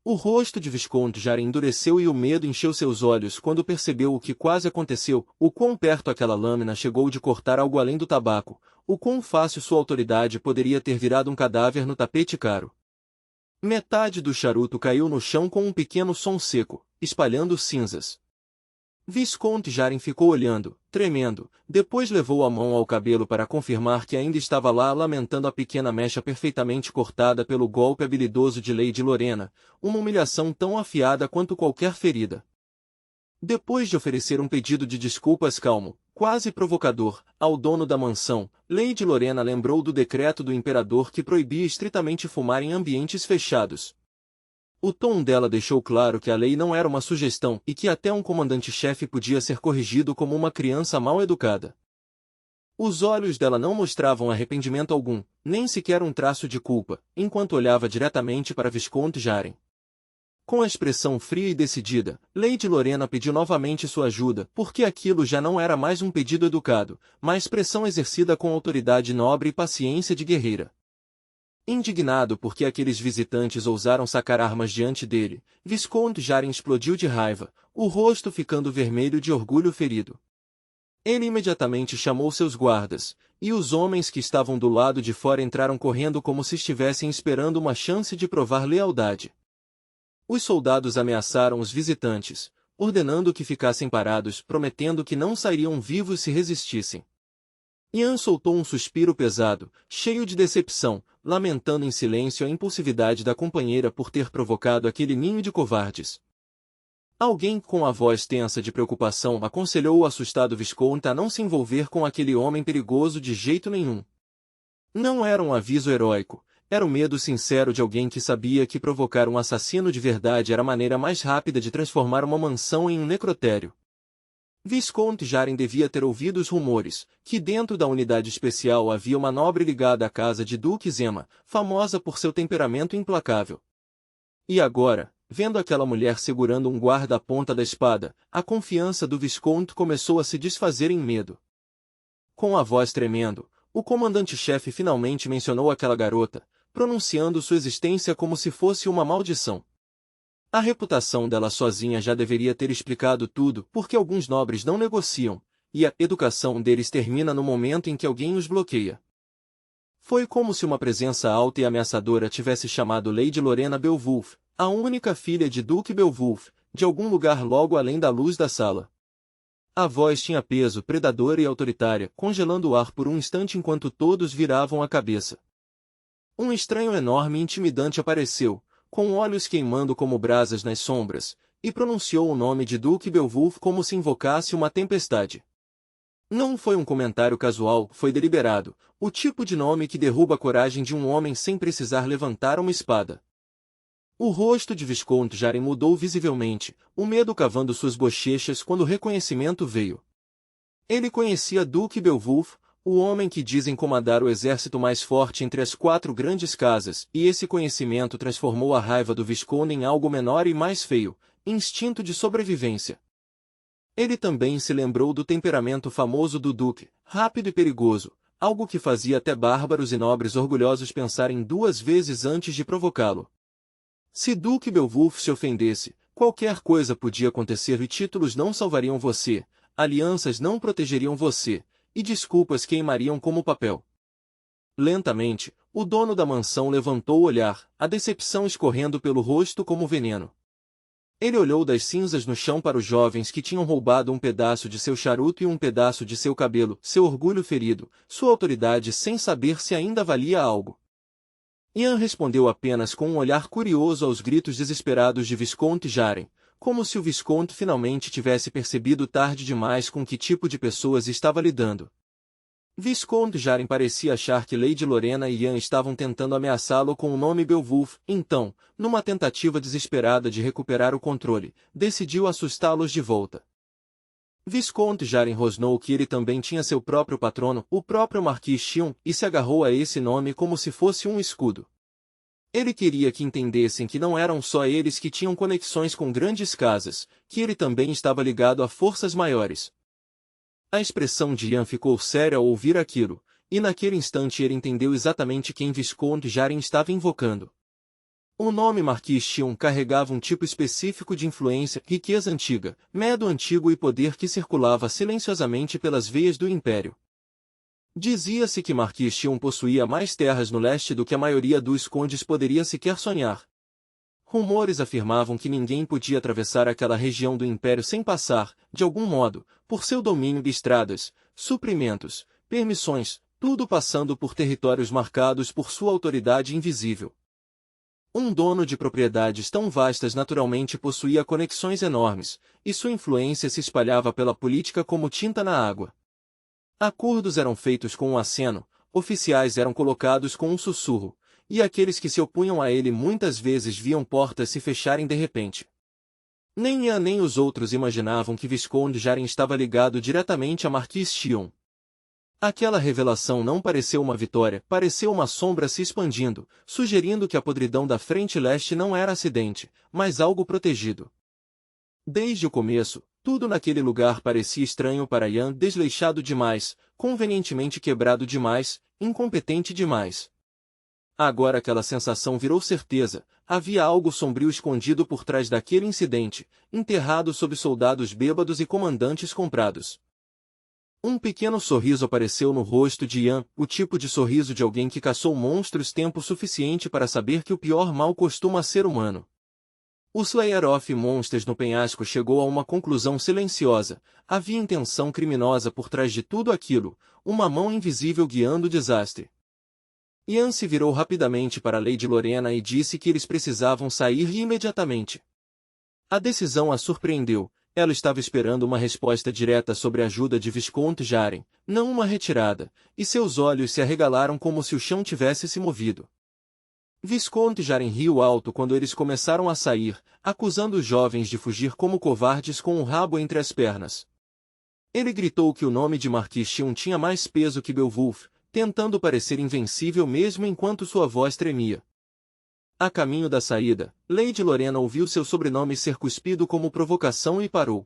O rosto de Visconde Jaren endureceu e o medo encheu seus olhos quando percebeu o que quase aconteceu, o quão perto aquela lâmina chegou de cortar algo além do tabaco, o quão fácil sua autoridade poderia ter virado um cadáver no tapete caro. Metade do charuto caiu no chão com um pequeno som seco, espalhando cinzas. Visconde Jaren ficou olhando, tremendo, depois levou a mão ao cabelo para confirmar que ainda estava lá, lamentando a pequena mecha perfeitamente cortada pelo golpe habilidoso de Lady Lorena, uma humilhação tão afiada quanto qualquer ferida. Depois de oferecer um pedido de desculpas calmo, quase provocador, ao dono da mansão, Lady Lorena lembrou do decreto do imperador que proibia estritamente fumar em ambientes fechados. O tom dela deixou claro que a lei não era uma sugestão e que até um comandante-chefe podia ser corrigido como uma criança mal educada. Os olhos dela não mostravam arrependimento algum, nem sequer um traço de culpa, enquanto olhava diretamente para Visconde Jaren. Com a expressão fria e decidida, Lady Lorena pediu novamente sua ajuda, porque aquilo já não era mais um pedido educado, mas pressão exercida com autoridade nobre e paciência de guerreira. Indignado porque aqueles visitantes ousaram sacar armas diante dele, Visconde Jaren explodiu de raiva, o rosto ficando vermelho de orgulho ferido. Ele imediatamente chamou seus guardas, e os homens que estavam do lado de fora entraram correndo como se estivessem esperando uma chance de provar lealdade. Os soldados ameaçaram os visitantes, ordenando que ficassem parados, prometendo que não sairiam vivos se resistissem. Ian soltou um suspiro pesado, cheio de decepção, lamentando em silêncio a impulsividade da companheira por ter provocado aquele ninho de covardes. Alguém com a voz tensa de preocupação aconselhou o assustado Visconde a não se envolver com aquele homem perigoso de jeito nenhum. Não era um aviso heróico, era o medo sincero de alguém que sabia que provocar um assassino de verdade era a maneira mais rápida de transformar uma mansão em um necrotério. Visconde Jaren devia ter ouvido os rumores, que dentro da unidade especial havia uma nobre ligada à casa de Duque Zema, famosa por seu temperamento implacável. E agora, vendo aquela mulher segurando um guarda à ponta da espada, a confiança do Visconde começou a se desfazer em medo. Com a voz tremendo, o comandante-chefe finalmente mencionou aquela garota, pronunciando sua existência como se fosse uma maldição. A reputação dela sozinha já deveria ter explicado tudo, porque alguns nobres não negociam, e a educação deles termina no momento em que alguém os bloqueia. Foi como se uma presença alta e ameaçadora tivesse chamado Lady Lorena Beowulf, a única filha de Duque Beowulf, de algum lugar logo além da luz da sala. A voz tinha peso predadora e autoritária, congelando o ar por um instante enquanto todos viravam a cabeça. Um estranho enorme e intimidante apareceu, com olhos queimando como brasas nas sombras, e pronunciou o nome de Duque Beowulf como se invocasse uma tempestade. Não foi um comentário casual, foi deliberado, o tipo de nome que derruba a coragem de um homem sem precisar levantar uma espada. O rosto de Visconde Jaren mudou visivelmente, o medo cavando suas bochechas quando o reconhecimento veio. Ele conhecia Duque Beowulf, o homem que dizem comandar o exército mais forte entre as 4 grandes casas, e esse conhecimento transformou a raiva do Visconde em algo menor e mais feio, instinto de sobrevivência. Ele também se lembrou do temperamento famoso do Duque, rápido e perigoso, algo que fazia até bárbaros e nobres orgulhosos pensarem 2 vezes antes de provocá-lo. Se Duque Beowulf se ofendesse, qualquer coisa podia acontecer e títulos não salvariam você, alianças não protegeriam você, e desculpas queimariam como papel. Lentamente, o dono da mansão levantou o olhar, a decepção escorrendo pelo rosto como veneno. Ele olhou das cinzas no chão para os jovens que tinham roubado um pedaço de seu charuto e um pedaço de seu cabelo, seu orgulho ferido, sua autoridade sem saber se ainda valia algo. Ian respondeu apenas com um olhar curioso aos gritos desesperados de Visconde Jaren, como se o Visconde finalmente tivesse percebido tarde demais com que tipo de pessoas estava lidando. Visconde Jaren parecia achar que Lady Lorena e Ian estavam tentando ameaçá-lo com o nome Beowulf, então, numa tentativa desesperada de recuperar o controle, decidiu assustá-los de volta. Visconde Jaren rosnou que ele também tinha seu próprio patrono, o próprio Marquis Xion, e se agarrou a esse nome como se fosse um escudo. Ele queria que entendessem que não eram só eles que tinham conexões com grandes casas, que ele também estava ligado a forças maiores. A expressão de Ian ficou séria ao ouvir aquilo, e naquele instante ele entendeu exatamente quem Visconde Jaren estava invocando. O nome Marquis Xion carregava um tipo específico de influência, riqueza antiga, medo antigo e poder que circulava silenciosamente pelas veias do Império. Dizia-se que Marquis Xion possuía mais terras no leste do que a maioria dos condes poderia sequer sonhar. Rumores afirmavam que ninguém podia atravessar aquela região do Império sem passar, de algum modo, por seu domínio de estradas, suprimentos, permissões, tudo passando por territórios marcados por sua autoridade invisível. Um dono de propriedades tão vastas naturalmente possuía conexões enormes, e sua influência se espalhava pela política como tinta na água. Acordos eram feitos com um aceno, oficiais eram colocados com um sussurro, e aqueles que se opunham a ele muitas vezes viam portas se fecharem de repente. Nem Ian nem os outros imaginavam que Visconde Jaren estava ligado diretamente a Marquis Xion. Aquela revelação não pareceu uma vitória, pareceu uma sombra se expandindo, sugerindo que a podridão da frente leste não era acidente, mas algo protegido. Desde o começo, tudo naquele lugar parecia estranho para Ian, desleixado demais, convenientemente quebrado demais, incompetente demais. Agora aquela sensação virou certeza, havia algo sombrio escondido por trás daquele incidente, enterrado sob soldados bêbados e comandantes comprados. Um pequeno sorriso apareceu no rosto de Ian, o tipo de sorriso de alguém que caçou monstros tempo suficiente para saber que o pior mal costuma ser humano. O Slayer of Monsters no penhasco chegou a uma conclusão silenciosa, havia intenção criminosa por trás de tudo aquilo, uma mão invisível guiando o desastre. Ian se virou rapidamente para Lady Lorena e disse que eles precisavam sair imediatamente. A decisão a surpreendeu. Ela estava esperando uma resposta direta sobre a ajuda de Visconde Jaren, não uma retirada, e seus olhos se arregalaram como se o chão tivesse se movido. Visconde Jaren riu alto quando eles começaram a sair, acusando os jovens de fugir como covardes com o rabo entre as pernas. Ele gritou que o nome de Marquis Xion tinha mais peso que Beowulf, tentando parecer invencível mesmo enquanto sua voz tremia. A caminho da saída, Lady Lorena ouviu seu sobrenome ser cuspido como provocação e parou.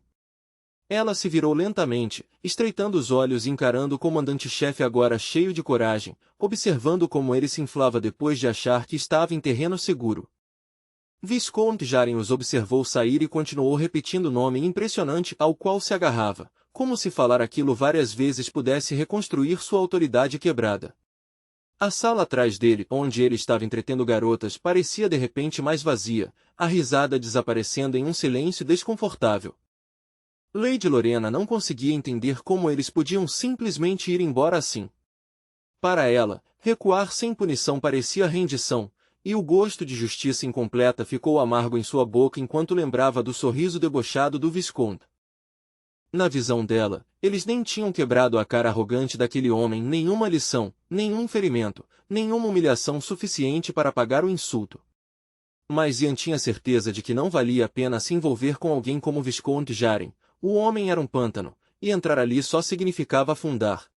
Ela se virou lentamente, estreitando os olhos e encarando o comandante-chefe agora cheio de coragem, observando como ele se inflava depois de achar que estava em terreno seguro. Visconde Jaren os observou sair e continuou repetindo o nome impressionante ao qual se agarrava, como se falar aquilo várias vezes pudesse reconstruir sua autoridade quebrada. A sala atrás dele, onde ele estava entretendo garotas, parecia de repente mais vazia, a risada desaparecendo em um silêncio desconfortável. Lady Lorena não conseguia entender como eles podiam simplesmente ir embora assim. Para ela, recuar sem punição parecia rendição, e o gosto de justiça incompleta ficou amargo em sua boca enquanto lembrava do sorriso debochado do Visconde. Na visão dela, eles nem tinham quebrado a cara arrogante daquele homem nenhuma lição, nenhum ferimento, nenhuma humilhação suficiente para pagar o insulto. Mas Ian tinha certeza de que não valia a pena se envolver com alguém como o Visconde Jaren. O homem era um pântano, e entrar ali só significava afundar.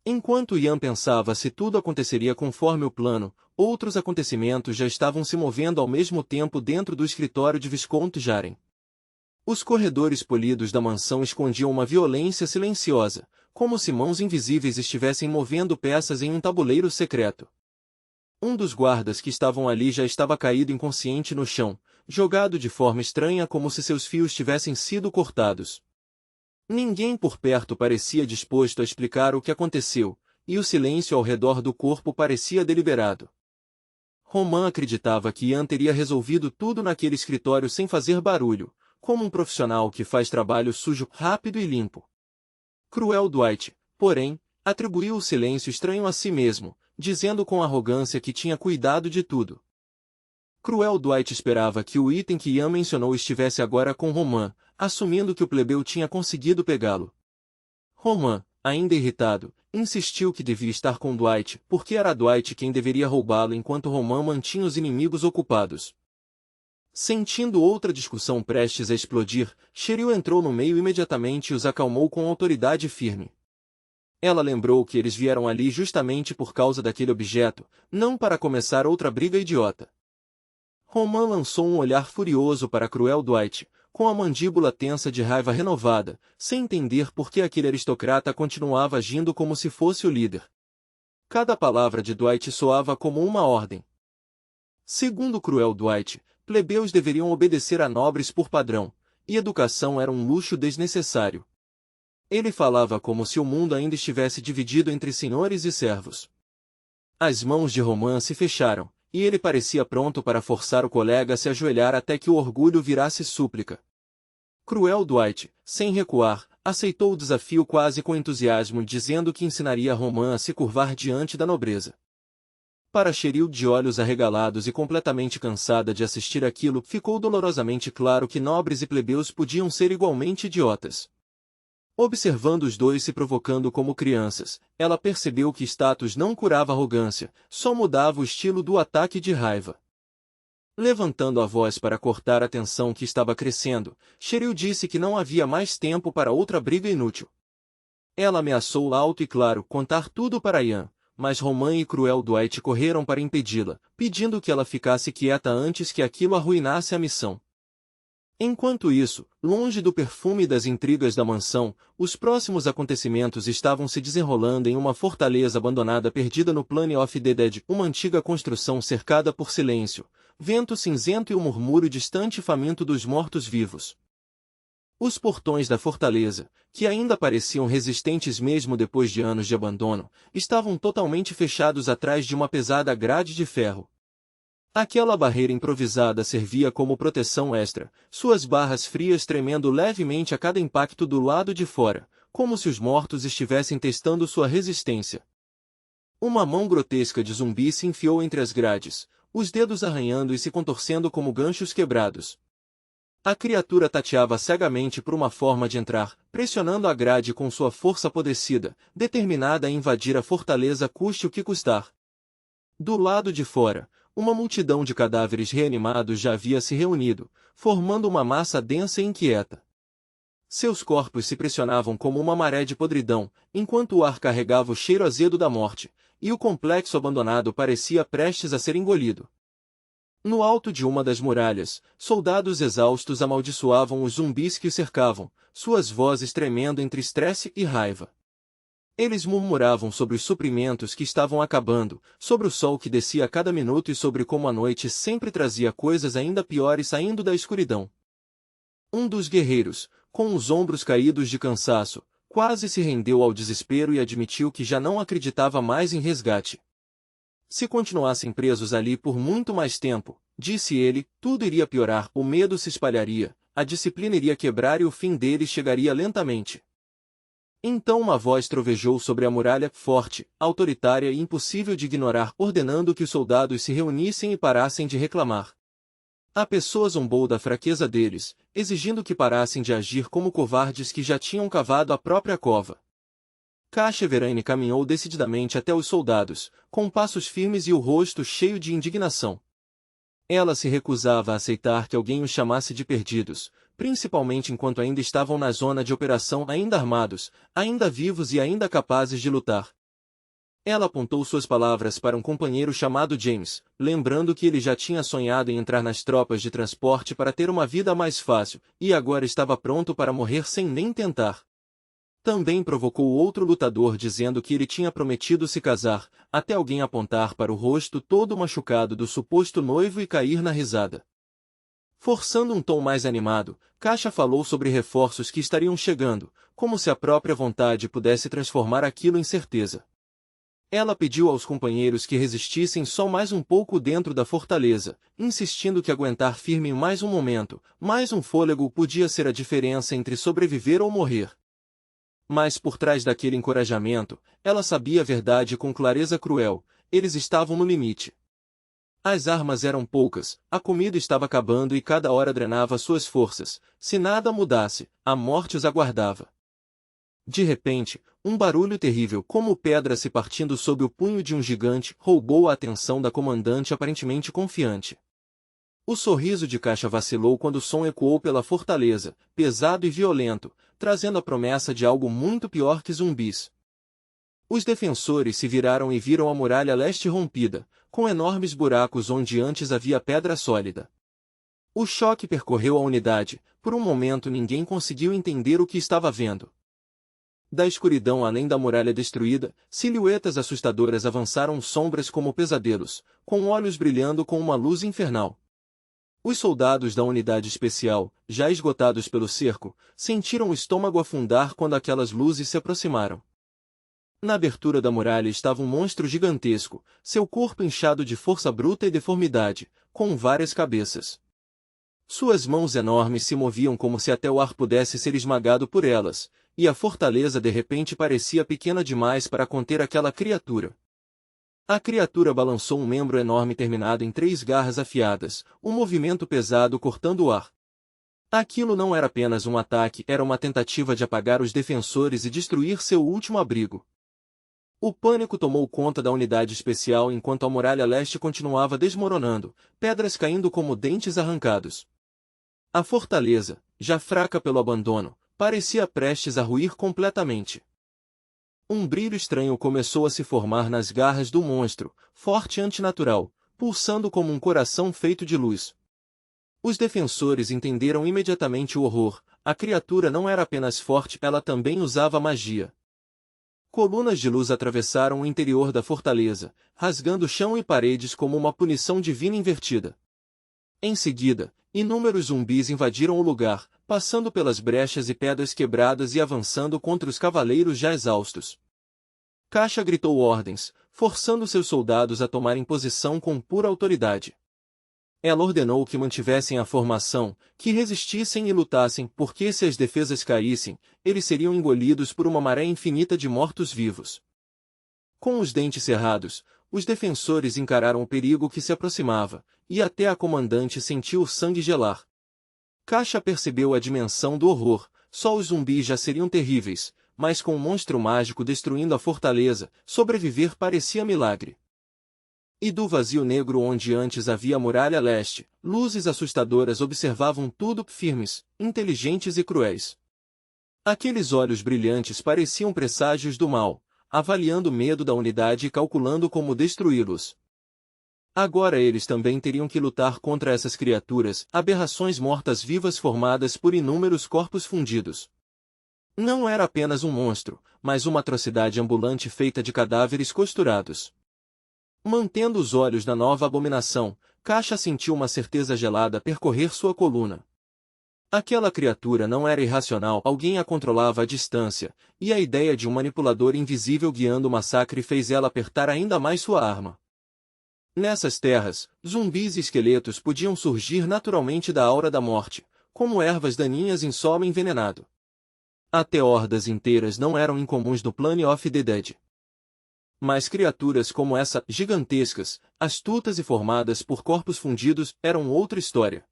Enquanto Ian pensava se tudo aconteceria conforme o plano, outros acontecimentos já estavam se movendo ao mesmo tempo dentro do escritório de Visconde Jaren. Os corredores polidos da mansão escondiam uma violência silenciosa, como se mãos invisíveis estivessem movendo peças em um tabuleiro secreto. Um dos guardas que estavam ali já estava caído inconsciente no chão, jogado de forma estranha como se seus fios tivessem sido cortados. Ninguém por perto parecia disposto a explicar o que aconteceu, e o silêncio ao redor do corpo parecia deliberado. Roman acreditava que Ian teria resolvido tudo naquele escritório sem fazer barulho, como um profissional que faz trabalho sujo, rápido e limpo. Cruel Dwight, porém, atribuiu o silêncio estranho a si mesmo, dizendo com arrogância que tinha cuidado de tudo. Cruel Dwight esperava que o item que Ian mencionou estivesse agora com Roman, assumindo que o plebeu tinha conseguido pegá-lo. Roman, ainda irritado, insistiu que devia estar com Dwight, porque era Dwight quem deveria roubá-lo enquanto Roman mantinha os inimigos ocupados. Sentindo outra discussão prestes a explodir, Cheryl entrou no meio imediatamente e os acalmou com autoridade firme. Ela lembrou que eles vieram ali justamente por causa daquele objeto, não para começar outra briga idiota. Roman lançou um olhar furioso para Cruel Dwight, com a mandíbula tensa de raiva renovada, sem entender por que aquele aristocrata continuava agindo como se fosse o líder. Cada palavra de Dwight soava como uma ordem. Segundo Cruel Dwight, plebeus deveriam obedecer a nobres por padrão, e educação era um luxo desnecessário. Ele falava como se o mundo ainda estivesse dividido entre senhores e servos. As mãos de Roman se fecharam, e ele parecia pronto para forçar o colega a se ajoelhar até que o orgulho virasse súplica. Cruel Dwight, sem recuar, aceitou o desafio quase com entusiasmo, dizendo que ensinaria a Roman a se curvar diante da nobreza. Para Cheryl, de olhos arregalados e completamente cansada de assistir aquilo, ficou dolorosamente claro que nobres e plebeus podiam ser igualmente idiotas. Observando os dois se provocando como crianças, ela percebeu que status não curava arrogância, só mudava o estilo do ataque de raiva. Levantando a voz para cortar a tensão que estava crescendo, Cheryl disse que não havia mais tempo para outra briga inútil. Ela ameaçou alto e claro contar tudo para Ian, mas Roman e Cruel Dwight correram para impedi-la, pedindo que ela ficasse quieta antes que aquilo arruinasse a missão. Enquanto isso, longe do perfume das intrigas da mansão, os próximos acontecimentos estavam se desenrolando em uma fortaleza abandonada perdida no Plain of the Dead, uma antiga construção cercada por silêncio, vento cinzento e o murmúrio distante e faminto dos mortos-vivos. Os portões da fortaleza, que ainda pareciam resistentes mesmo depois de anos de abandono, estavam totalmente fechados atrás de uma pesada grade de ferro. Aquela barreira improvisada servia como proteção extra, suas barras frias tremendo levemente a cada impacto do lado de fora, como se os mortos estivessem testando sua resistência. Uma mão grotesca de zumbi se enfiou entre as grades, os dedos arranhando e se contorcendo como ganchos quebrados. A criatura tateava cegamente por uma forma de entrar, pressionando a grade com sua força apodrecida, determinada a invadir a fortaleza custe o que custar. Do lado de fora, uma multidão de cadáveres reanimados já havia se reunido, formando uma massa densa e inquieta. Seus corpos se pressionavam como uma maré de podridão, enquanto o ar carregava o cheiro azedo da morte, e o complexo abandonado parecia prestes a ser engolido. No alto de uma das muralhas, soldados exaustos amaldiçoavam os zumbis que o cercavam, suas vozes tremendo entre estresse e raiva. Eles murmuravam sobre os suprimentos que estavam acabando, sobre o sol que descia a cada minuto e sobre como a noite sempre trazia coisas ainda piores saindo da escuridão. Um dos guerreiros, com os ombros caídos de cansaço, quase se rendeu ao desespero e admitiu que já não acreditava mais em resgate. Se continuassem presos ali por muito mais tempo, disse ele, tudo iria piorar, o medo se espalharia, a disciplina iria quebrar e o fim deles chegaria lentamente. Então uma voz trovejou sobre a muralha, forte, autoritária e impossível de ignorar, ordenando que os soldados se reunissem e parassem de reclamar. A pessoa zombou da fraqueza deles, exigindo que parassem de agir como covardes que já tinham cavado a própria cova. Casheverine caminhou decididamente até os soldados, com passos firmes e o rosto cheio de indignação. Ela se recusava a aceitar que alguém os chamasse de perdidos, principalmente enquanto ainda estavam na zona de operação, ainda armados, ainda vivos e ainda capazes de lutar. Ela apontou suas palavras para um companheiro chamado James, lembrando que ele já tinha sonhado em entrar nas tropas de transporte para ter uma vida mais fácil, e agora estava pronto para morrer sem nem tentar. Também provocou outro lutador dizendo que ele tinha prometido se casar, até alguém apontar para o rosto todo machucado do suposto noivo e cair na risada. Forçando um tom mais animado, Caixa falou sobre reforços que estariam chegando, como se a própria vontade pudesse transformar aquilo em certeza. Ela pediu aos companheiros que resistissem só mais um pouco dentro da fortaleza, insistindo que aguentar firme mais um momento, mais um fôlego podia ser a diferença entre sobreviver ou morrer. Mas por trás daquele encorajamento, ela sabia a verdade com clareza cruel, eles estavam no limite. As armas eram poucas, a comida estava acabando e cada hora drenava suas forças, se nada mudasse, a morte os aguardava. De repente, um barulho terrível como pedra se partindo sob o punho de um gigante roubou a atenção da comandante aparentemente confiante. O sorriso de Caixa vacilou quando o som ecoou pela fortaleza, pesado e violento, trazendo a promessa de algo muito pior que zumbis. Os defensores se viraram e viram a muralha leste rompida, com enormes buracos onde antes havia pedra sólida. O choque percorreu a unidade, por um momento ninguém conseguiu entender o que estava vendo. Da escuridão além da muralha destruída, silhuetas assustadoras avançaram sombras como pesadelos, com olhos brilhando com uma luz infernal. Os soldados da unidade especial, já esgotados pelo cerco, sentiram o estômago afundar quando aquelas luzes se aproximaram. Na abertura da muralha estava um monstro gigantesco, seu corpo inchado de força bruta e deformidade, com várias cabeças. Suas mãos enormes se moviam como se até o ar pudesse ser esmagado por elas, e a fortaleza de repente parecia pequena demais para conter aquela criatura. A criatura balançou um membro enorme terminado em 3 garras afiadas, um movimento pesado cortando o ar. Aquilo não era apenas um ataque, era uma tentativa de apagar os defensores e destruir seu último abrigo. O pânico tomou conta da unidade especial enquanto a muralha leste continuava desmoronando, pedras caindo como dentes arrancados. A fortaleza, já fraca pelo abandono, parecia prestes a ruir completamente. Um brilho estranho começou a se formar nas garras do monstro, forte e antinatural, pulsando como um coração feito de luz. Os defensores entenderam imediatamente o horror, a criatura não era apenas forte, ela também usava magia. Colunas de luz atravessaram o interior da fortaleza, rasgando chão e paredes como uma punição divina invertida. Em seguida, inúmeros zumbis invadiram o lugar, passando pelas brechas e pedras quebradas e avançando contra os cavaleiros já exaustos. Caixa gritou ordens, forçando seus soldados a tomarem posição com pura autoridade. Ela ordenou que mantivessem a formação, que resistissem e lutassem, porque se as defesas caíssem, eles seriam engolidos por uma maré infinita de mortos-vivos. Com os dentes cerrados, os defensores encararam o perigo que se aproximava, e até a comandante sentiu o sangue gelar. Caixa percebeu a dimensão do horror, só os zumbis já seriam terríveis, mas com um monstro mágico destruindo a fortaleza, sobreviver parecia milagre. E do vazio negro onde antes havia a muralha leste, luzes assustadoras observavam tudo firmes, inteligentes e cruéis. Aqueles olhos brilhantes pareciam presságios do mal, avaliando o medo da unidade e calculando como destruí-los. Agora eles também teriam que lutar contra essas criaturas, aberrações mortas-vivas formadas por inúmeros corpos fundidos. Não era apenas um monstro, mas uma atrocidade ambulante feita de cadáveres costurados. Mantendo os olhos na nova abominação, Caixa sentiu uma certeza gelada percorrer sua coluna. Aquela criatura não era irracional, alguém a controlava à distância, e a ideia de um manipulador invisível guiando o massacre fez ela apertar ainda mais sua arma. Nessas terras, zumbis e esqueletos podiam surgir naturalmente da aura da morte, como ervas daninhas em solo envenenado. Até hordas inteiras não eram incomuns no Planet of the Dead. Mas criaturas como essa, gigantescas, astutas e formadas por corpos fundidos, eram outra história.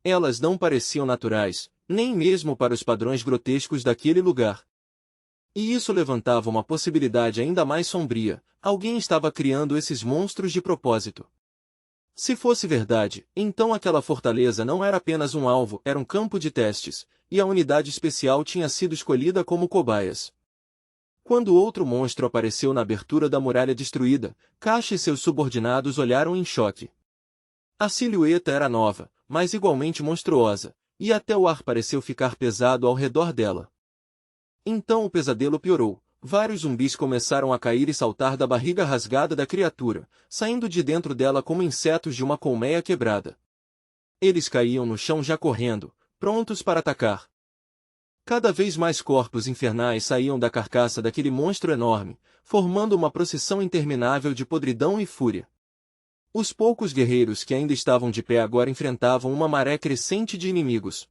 Elas não pareciam naturais, nem mesmo para os padrões grotescos daquele lugar. E isso levantava uma possibilidade ainda mais sombria: alguém estava criando esses monstros de propósito. Se fosse verdade, então aquela fortaleza não era apenas um alvo, era um campo de testes, e a unidade especial tinha sido escolhida como cobaias. Quando outro monstro apareceu na abertura da muralha destruída, Caixa e seus subordinados olharam em choque. A silhueta era nova, mas igualmente monstruosa, e até o ar pareceu ficar pesado ao redor dela. Então o pesadelo piorou. Vários zumbis começaram a cair e saltar da barriga rasgada da criatura, saindo de dentro dela como insetos de uma colmeia quebrada. Eles caíam no chão já correndo, prontos para atacar. Cada vez mais corpos infernais saíam da carcaça daquele monstro enorme, formando uma procissão interminável de podridão e fúria. Os poucos guerreiros que ainda estavam de pé agora enfrentavam uma maré crescente de inimigos.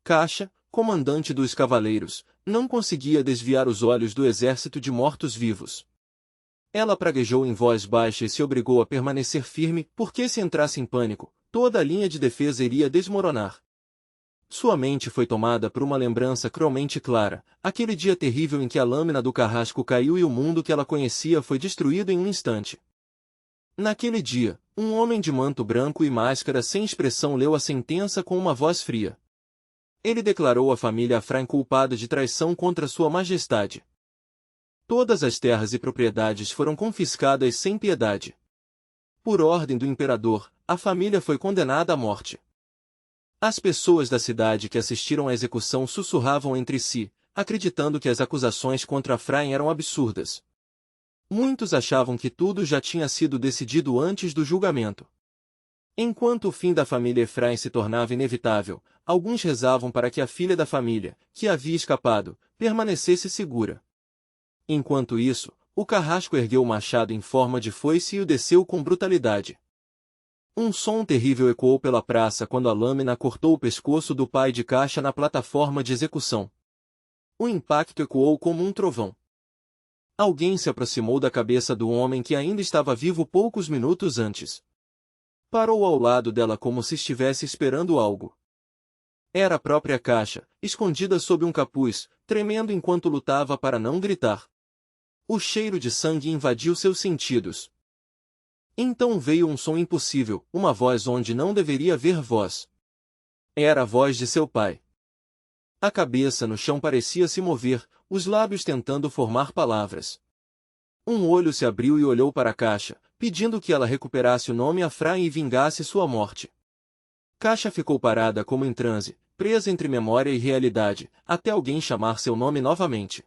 Caixa, comandante dos cavaleiros, não conseguia desviar os olhos do exército de mortos-vivos. Ela praguejou em voz baixa e se obrigou a permanecer firme, porque se entrasse em pânico, toda a linha de defesa iria desmoronar. Sua mente foi tomada por uma lembrança cruelmente clara, aquele dia terrível em que a lâmina do carrasco caiu e o mundo que ela conhecia foi destruído em um instante. Naquele dia, um homem de manto branco e máscara sem expressão leu a sentença com uma voz fria. Ele declarou a família Afraim culpada de traição contra sua majestade. Todas as terras e propriedades foram confiscadas sem piedade. Por ordem do imperador, a família foi condenada à morte. As pessoas da cidade que assistiram à execução sussurravam entre si, acreditando que as acusações contra Afraim eram absurdas. Muitos achavam que tudo já tinha sido decidido antes do julgamento. Enquanto o fim da família Efraim se tornava inevitável, alguns rezavam para que a filha da família, que havia escapado, permanecesse segura. Enquanto isso, o carrasco ergueu o machado em forma de foice e o desceu com brutalidade. Um som terrível ecoou pela praça quando a lâmina cortou o pescoço do pai de Caixa na plataforma de execução. O impacto ecoou como um trovão. Alguém se aproximou da cabeça do homem que ainda estava vivo poucos minutos antes. Parou ao lado dela como se estivesse esperando algo. Era a própria Caixa, escondida sob um capuz, tremendo enquanto lutava para não gritar. O cheiro de sangue invadiu seus sentidos. Então veio um som impossível, uma voz onde não deveria haver voz. Era a voz de seu pai. A cabeça no chão parecia se mover, os lábios tentando formar palavras. Um olho se abriu e olhou para a Caixa, pedindo que ela recuperasse o nome Afraim e vingasse sua morte. Caixa ficou parada como em transe, presa entre memória e realidade, até alguém chamar seu nome novamente.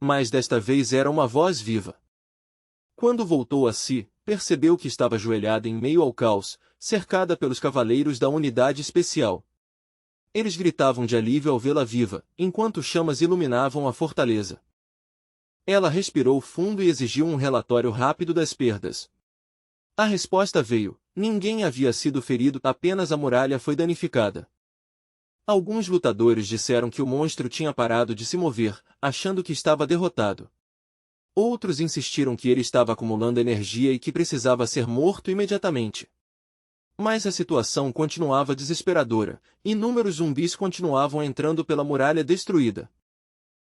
Mas desta vez era uma voz viva. Quando voltou a si, percebeu que estava ajoelhada em meio ao caos, cercada pelos cavaleiros da unidade especial. Eles gritavam de alívio ao vê-la viva, enquanto chamas iluminavam a fortaleza. Ela respirou fundo e exigiu um relatório rápido das perdas. A resposta veio: ninguém havia sido ferido, apenas a muralha foi danificada. Alguns lutadores disseram que o monstro tinha parado de se mover, achando que estava derrotado. Outros insistiram que ele estava acumulando energia e que precisava ser morto imediatamente. Mas a situação continuava desesperadora, inúmeros zumbis continuavam entrando pela muralha destruída.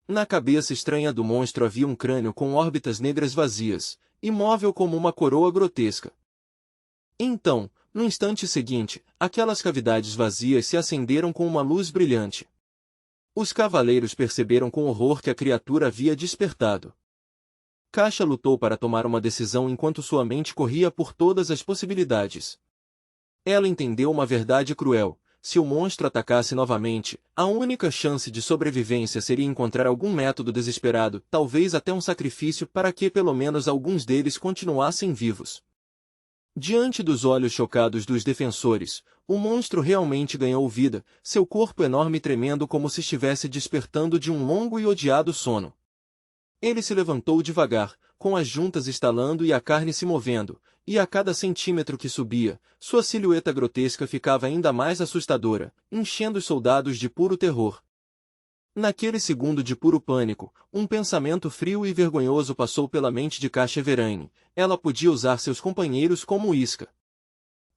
Na cabeça estranha do monstro havia um crânio com órbitas negras vazias, imóvel como uma coroa grotesca. Então, no instante seguinte, aquelas cavidades vazias se acenderam com uma luz brilhante. Os cavaleiros perceberam com horror que a criatura havia despertado. Caixa lutou para tomar uma decisão enquanto sua mente corria por todas as possibilidades. Ela entendeu uma verdade cruel: se o monstro atacasse novamente, a única chance de sobrevivência seria encontrar algum método desesperado, talvez até um sacrifício, para que pelo menos alguns deles continuassem vivos. Diante dos olhos chocados dos defensores, o monstro realmente ganhou vida, seu corpo enorme tremendo como se estivesse despertando de um longo e odiado sono. Ele se levantou devagar, com as juntas estalando e a carne se movendo, e a cada centímetro que subia, sua silhueta grotesca ficava ainda mais assustadora, enchendo os soldados de puro terror. Naquele segundo de puro pânico, um pensamento frio e vergonhoso passou pela mente de Caixa Everaine: ela podia usar seus companheiros como isca.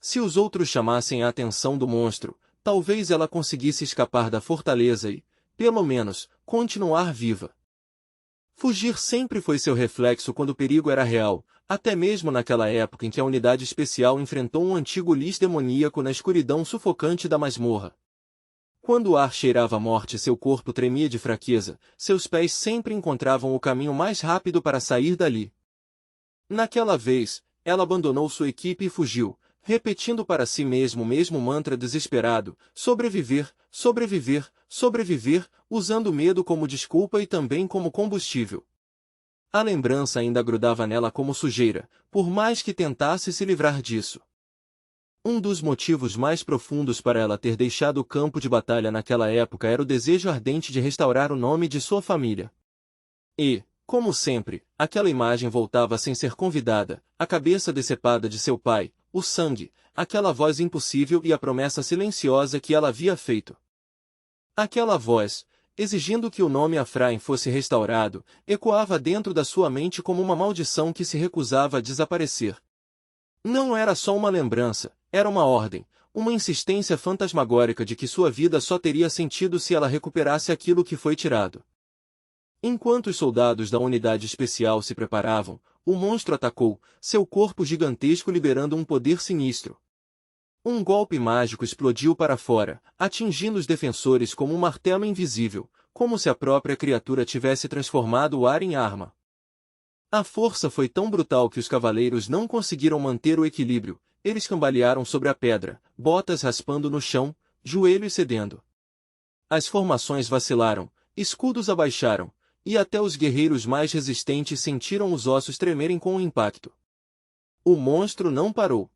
Se os outros chamassem a atenção do monstro, talvez ela conseguisse escapar da fortaleza e, pelo menos, continuar viva. Fugir sempre foi seu reflexo quando o perigo era real, até mesmo naquela época em que a unidade especial enfrentou um antigo lis demoníaco na escuridão sufocante da masmorra. Quando o ar cheirava a morte e seu corpo tremia de fraqueza, seus pés sempre encontravam o caminho mais rápido para sair dali. Naquela vez, ela abandonou sua equipe e fugiu, repetindo para si mesmo o mesmo mantra desesperado: sobreviver, sobreviver, sobreviver, usando o medo como desculpa e também como combustível. A lembrança ainda grudava nela como sujeira, por mais que tentasse se livrar disso. Um dos motivos mais profundos para ela ter deixado o campo de batalha naquela época era o desejo ardente de restaurar o nome de sua família. E, como sempre, aquela imagem voltava sem ser convidada: a cabeça decepada de seu pai, o sangue, aquela voz impossível e a promessa silenciosa que ela havia feito. Aquela voz, exigindo que o nome Afraim fosse restaurado, ecoava dentro da sua mente como uma maldição que se recusava a desaparecer. Não era só uma lembrança, era uma ordem, uma insistência fantasmagórica de que sua vida só teria sentido se ela recuperasse aquilo que foi tirado. Enquanto os soldados da unidade especial se preparavam, o monstro atacou, seu corpo gigantesco liberando um poder sinistro. Um golpe mágico explodiu para fora, atingindo os defensores como um martelo invisível, como se a própria criatura tivesse transformado o ar em arma. A força foi tão brutal que os cavaleiros não conseguiram manter o equilíbrio, eles cambalearam sobre a pedra, botas raspando no chão, joelhos cedendo. As formações vacilaram, escudos abaixaram, e até os guerreiros mais resistentes sentiram os ossos tremerem com o impacto. O monstro não parou.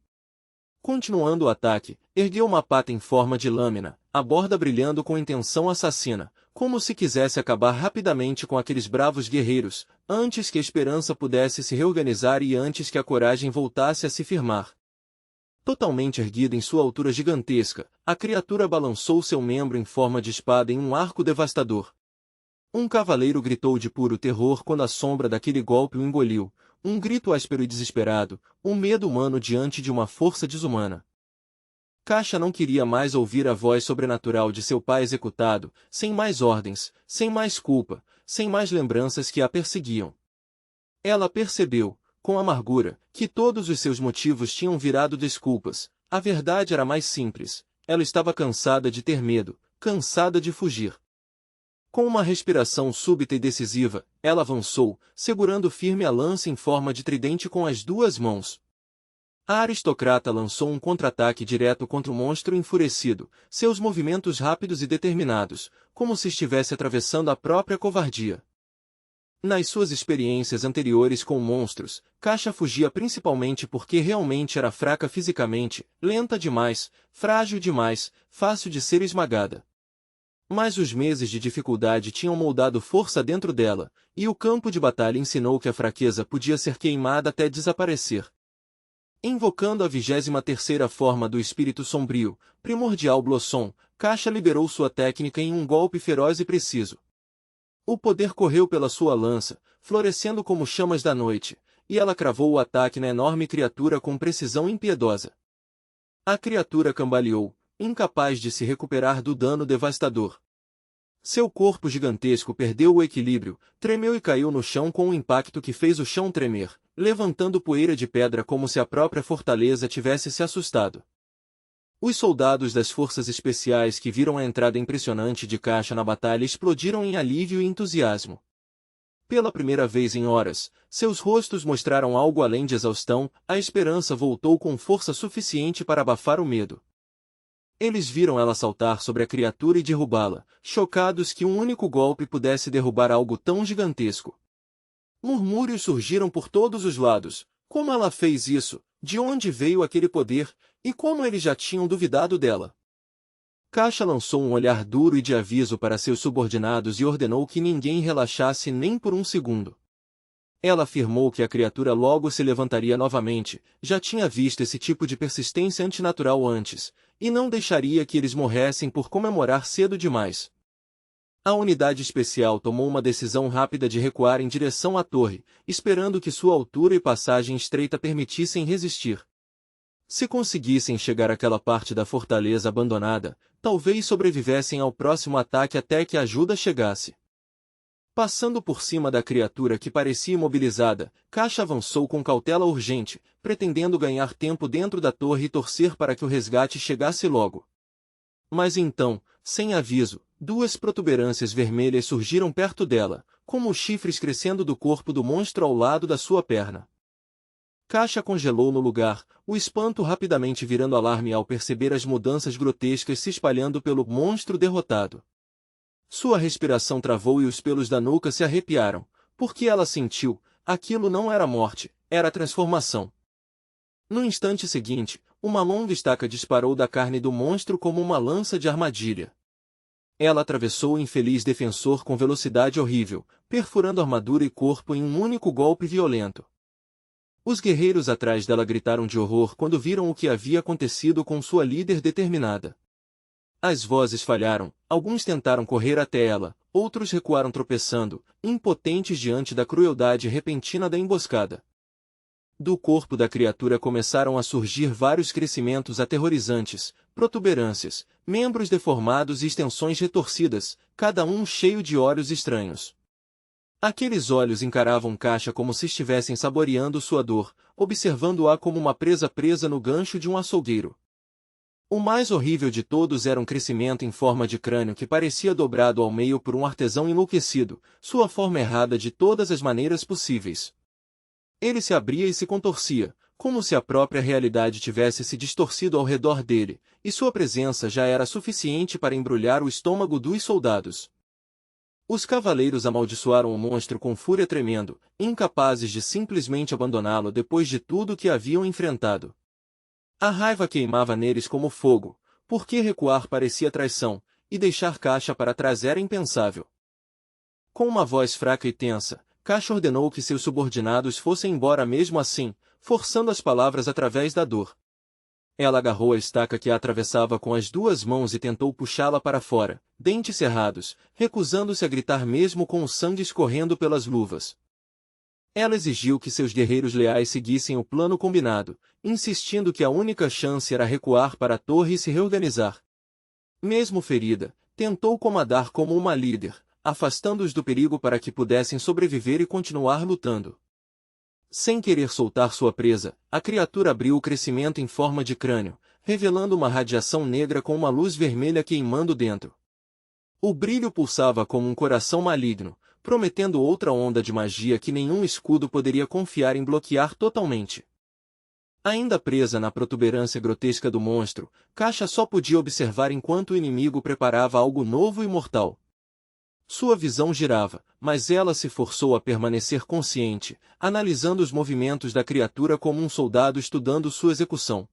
Continuando o ataque, ergueu uma pata em forma de lâmina, a borda brilhando com intenção assassina, como se quisesse acabar rapidamente com aqueles bravos guerreiros, antes que a esperança pudesse se reorganizar e antes que a coragem voltasse a se firmar. Totalmente erguida em sua altura gigantesca, a criatura balançou seu membro em forma de espada em um arco devastador. Um cavaleiro gritou de puro terror quando a sombra daquele golpe o engoliu, um grito áspero e desesperado, um medo humano diante de uma força desumana. Caixa não queria mais ouvir a voz sobrenatural de seu pai executado, sem mais ordens, sem mais culpa, sem mais lembranças que a perseguiam. Ela percebeu, com amargura, que todos os seus motivos tinham virado desculpas. A verdade era mais simples: ela estava cansada de ter medo, cansada de fugir. Com uma respiração súbita e decisiva, ela avançou, segurando firme a lança em forma de tridente com as duas mãos. A aristocrata lançou um contra-ataque direto contra o monstro enfurecido, seus movimentos rápidos e determinados, como se estivesse atravessando a própria covardia. Nas suas experiências anteriores com monstros, Caixa fugia principalmente porque realmente era fraca fisicamente, lenta demais, frágil demais, fácil de ser esmagada. Mas os meses de dificuldade tinham moldado força dentro dela, e o campo de batalha ensinou que a fraqueza podia ser queimada até desaparecer. Invocando a 23ª forma do espírito sombrio, primordial Blossom, Caixa liberou sua técnica em um golpe feroz e preciso. O poder correu pela sua lança, florescendo como chamas da noite, e ela cravou o ataque na enorme criatura com precisão impiedosa. A criatura cambaleou, incapaz de se recuperar do dano devastador. Seu corpo gigantesco perdeu o equilíbrio, tremeu e caiu no chão com um impacto que fez o chão tremer, levantando poeira de pedra como se a própria fortaleza tivesse se assustado. Os soldados das forças especiais que viram a entrada impressionante de Caixa na batalha explodiram em alívio e entusiasmo. Pela primeira vez em horas, seus rostos mostraram algo além de exaustão, a esperança voltou com força suficiente para abafar o medo. Eles viram ela saltar sobre a criatura e derrubá-la, chocados que um único golpe pudesse derrubar algo tão gigantesco. Murmúrios surgiram por todos os lados. Como ela fez isso? De onde veio aquele poder? E como eles já tinham duvidado dela? Caixa lançou um olhar duro e de aviso para seus subordinados e ordenou que ninguém relaxasse nem por um segundo. Ela afirmou que a criatura logo se levantaria novamente, já tinha visto esse tipo de persistência antinatural antes, e não deixaria que eles morressem por comemorar cedo demais. A unidade especial tomou uma decisão rápida de recuar em direção à torre, esperando que sua altura e passagem estreita permitissem resistir. Se conseguissem chegar àquela parte da fortaleza abandonada, talvez sobrevivessem ao próximo ataque até que a ajuda chegasse. Passando por cima da criatura que parecia imobilizada, Caixa avançou com cautela urgente, pretendendo ganhar tempo dentro da torre e torcer para que o resgate chegasse logo. Mas então, sem aviso, duas protuberâncias vermelhas surgiram perto dela, como os chifres crescendo do corpo do monstro ao lado da sua perna. Caixa congelou no lugar, o espanto rapidamente virando alarme ao perceber as mudanças grotescas se espalhando pelo monstro derrotado. Sua respiração travou e os pelos da nuca se arrepiaram, porque ela sentiu, aquilo não era morte, era transformação. No instante seguinte, uma longa estaca disparou da carne do monstro como uma lança de armadilha. Ela atravessou o infeliz defensor com velocidade horrível, perfurando armadura e corpo em um único golpe violento. Os guerreiros atrás dela gritaram de horror quando viram o que havia acontecido com sua líder determinada. As vozes falharam, alguns tentaram correr até ela, outros recuaram tropeçando, impotentes diante da crueldade repentina da emboscada. Do corpo da criatura começaram a surgir vários crescimentos aterrorizantes, protuberâncias, membros deformados e extensões retorcidas, cada um cheio de olhos estranhos. Aqueles olhos encaravam Caixa como se estivessem saboreando sua dor, observando-a como uma presa no gancho de um açougueiro. O mais horrível de todos era um crescimento em forma de crânio que parecia dobrado ao meio por um artesão enlouquecido, sua forma errada de todas as maneiras possíveis. Ele se abria e se contorcia, como se a própria realidade tivesse se distorcido ao redor dele, e sua presença já era suficiente para embrulhar o estômago dos soldados. Os cavaleiros amaldiçoaram o monstro com fúria tremendo, incapazes de simplesmente abandoná-lo depois de tudo que haviam enfrentado. A raiva queimava neles como fogo, porque recuar parecia traição, e deixar Caixa para trás era impensável. Com uma voz fraca e tensa, Caixa ordenou que seus subordinados fossem embora mesmo assim, forçando as palavras através da dor. Ela agarrou a estaca que a atravessava com as duas mãos e tentou puxá-la para fora, dentes cerrados, recusando-se a gritar mesmo com o sangue escorrendo pelas luvas. Ela exigiu que seus guerreiros leais seguissem o plano combinado, insistindo que a única chance era recuar para a torre e se reorganizar. Mesmo ferida, tentou comandar como uma líder, afastando-os do perigo para que pudessem sobreviver e continuar lutando. Sem querer soltar sua presa, a criatura abriu o crescimento em forma de crânio, revelando uma radiação negra com uma luz vermelha queimando dentro. O brilho pulsava como um coração maligno, prometendo outra onda de magia que nenhum escudo poderia confiar em bloquear totalmente. Ainda presa na protuberância grotesca do monstro, Caixa só podia observar enquanto o inimigo preparava algo novo e mortal. Sua visão girava, mas ela se forçou a permanecer consciente, analisando os movimentos da criatura como um soldado estudando sua execução.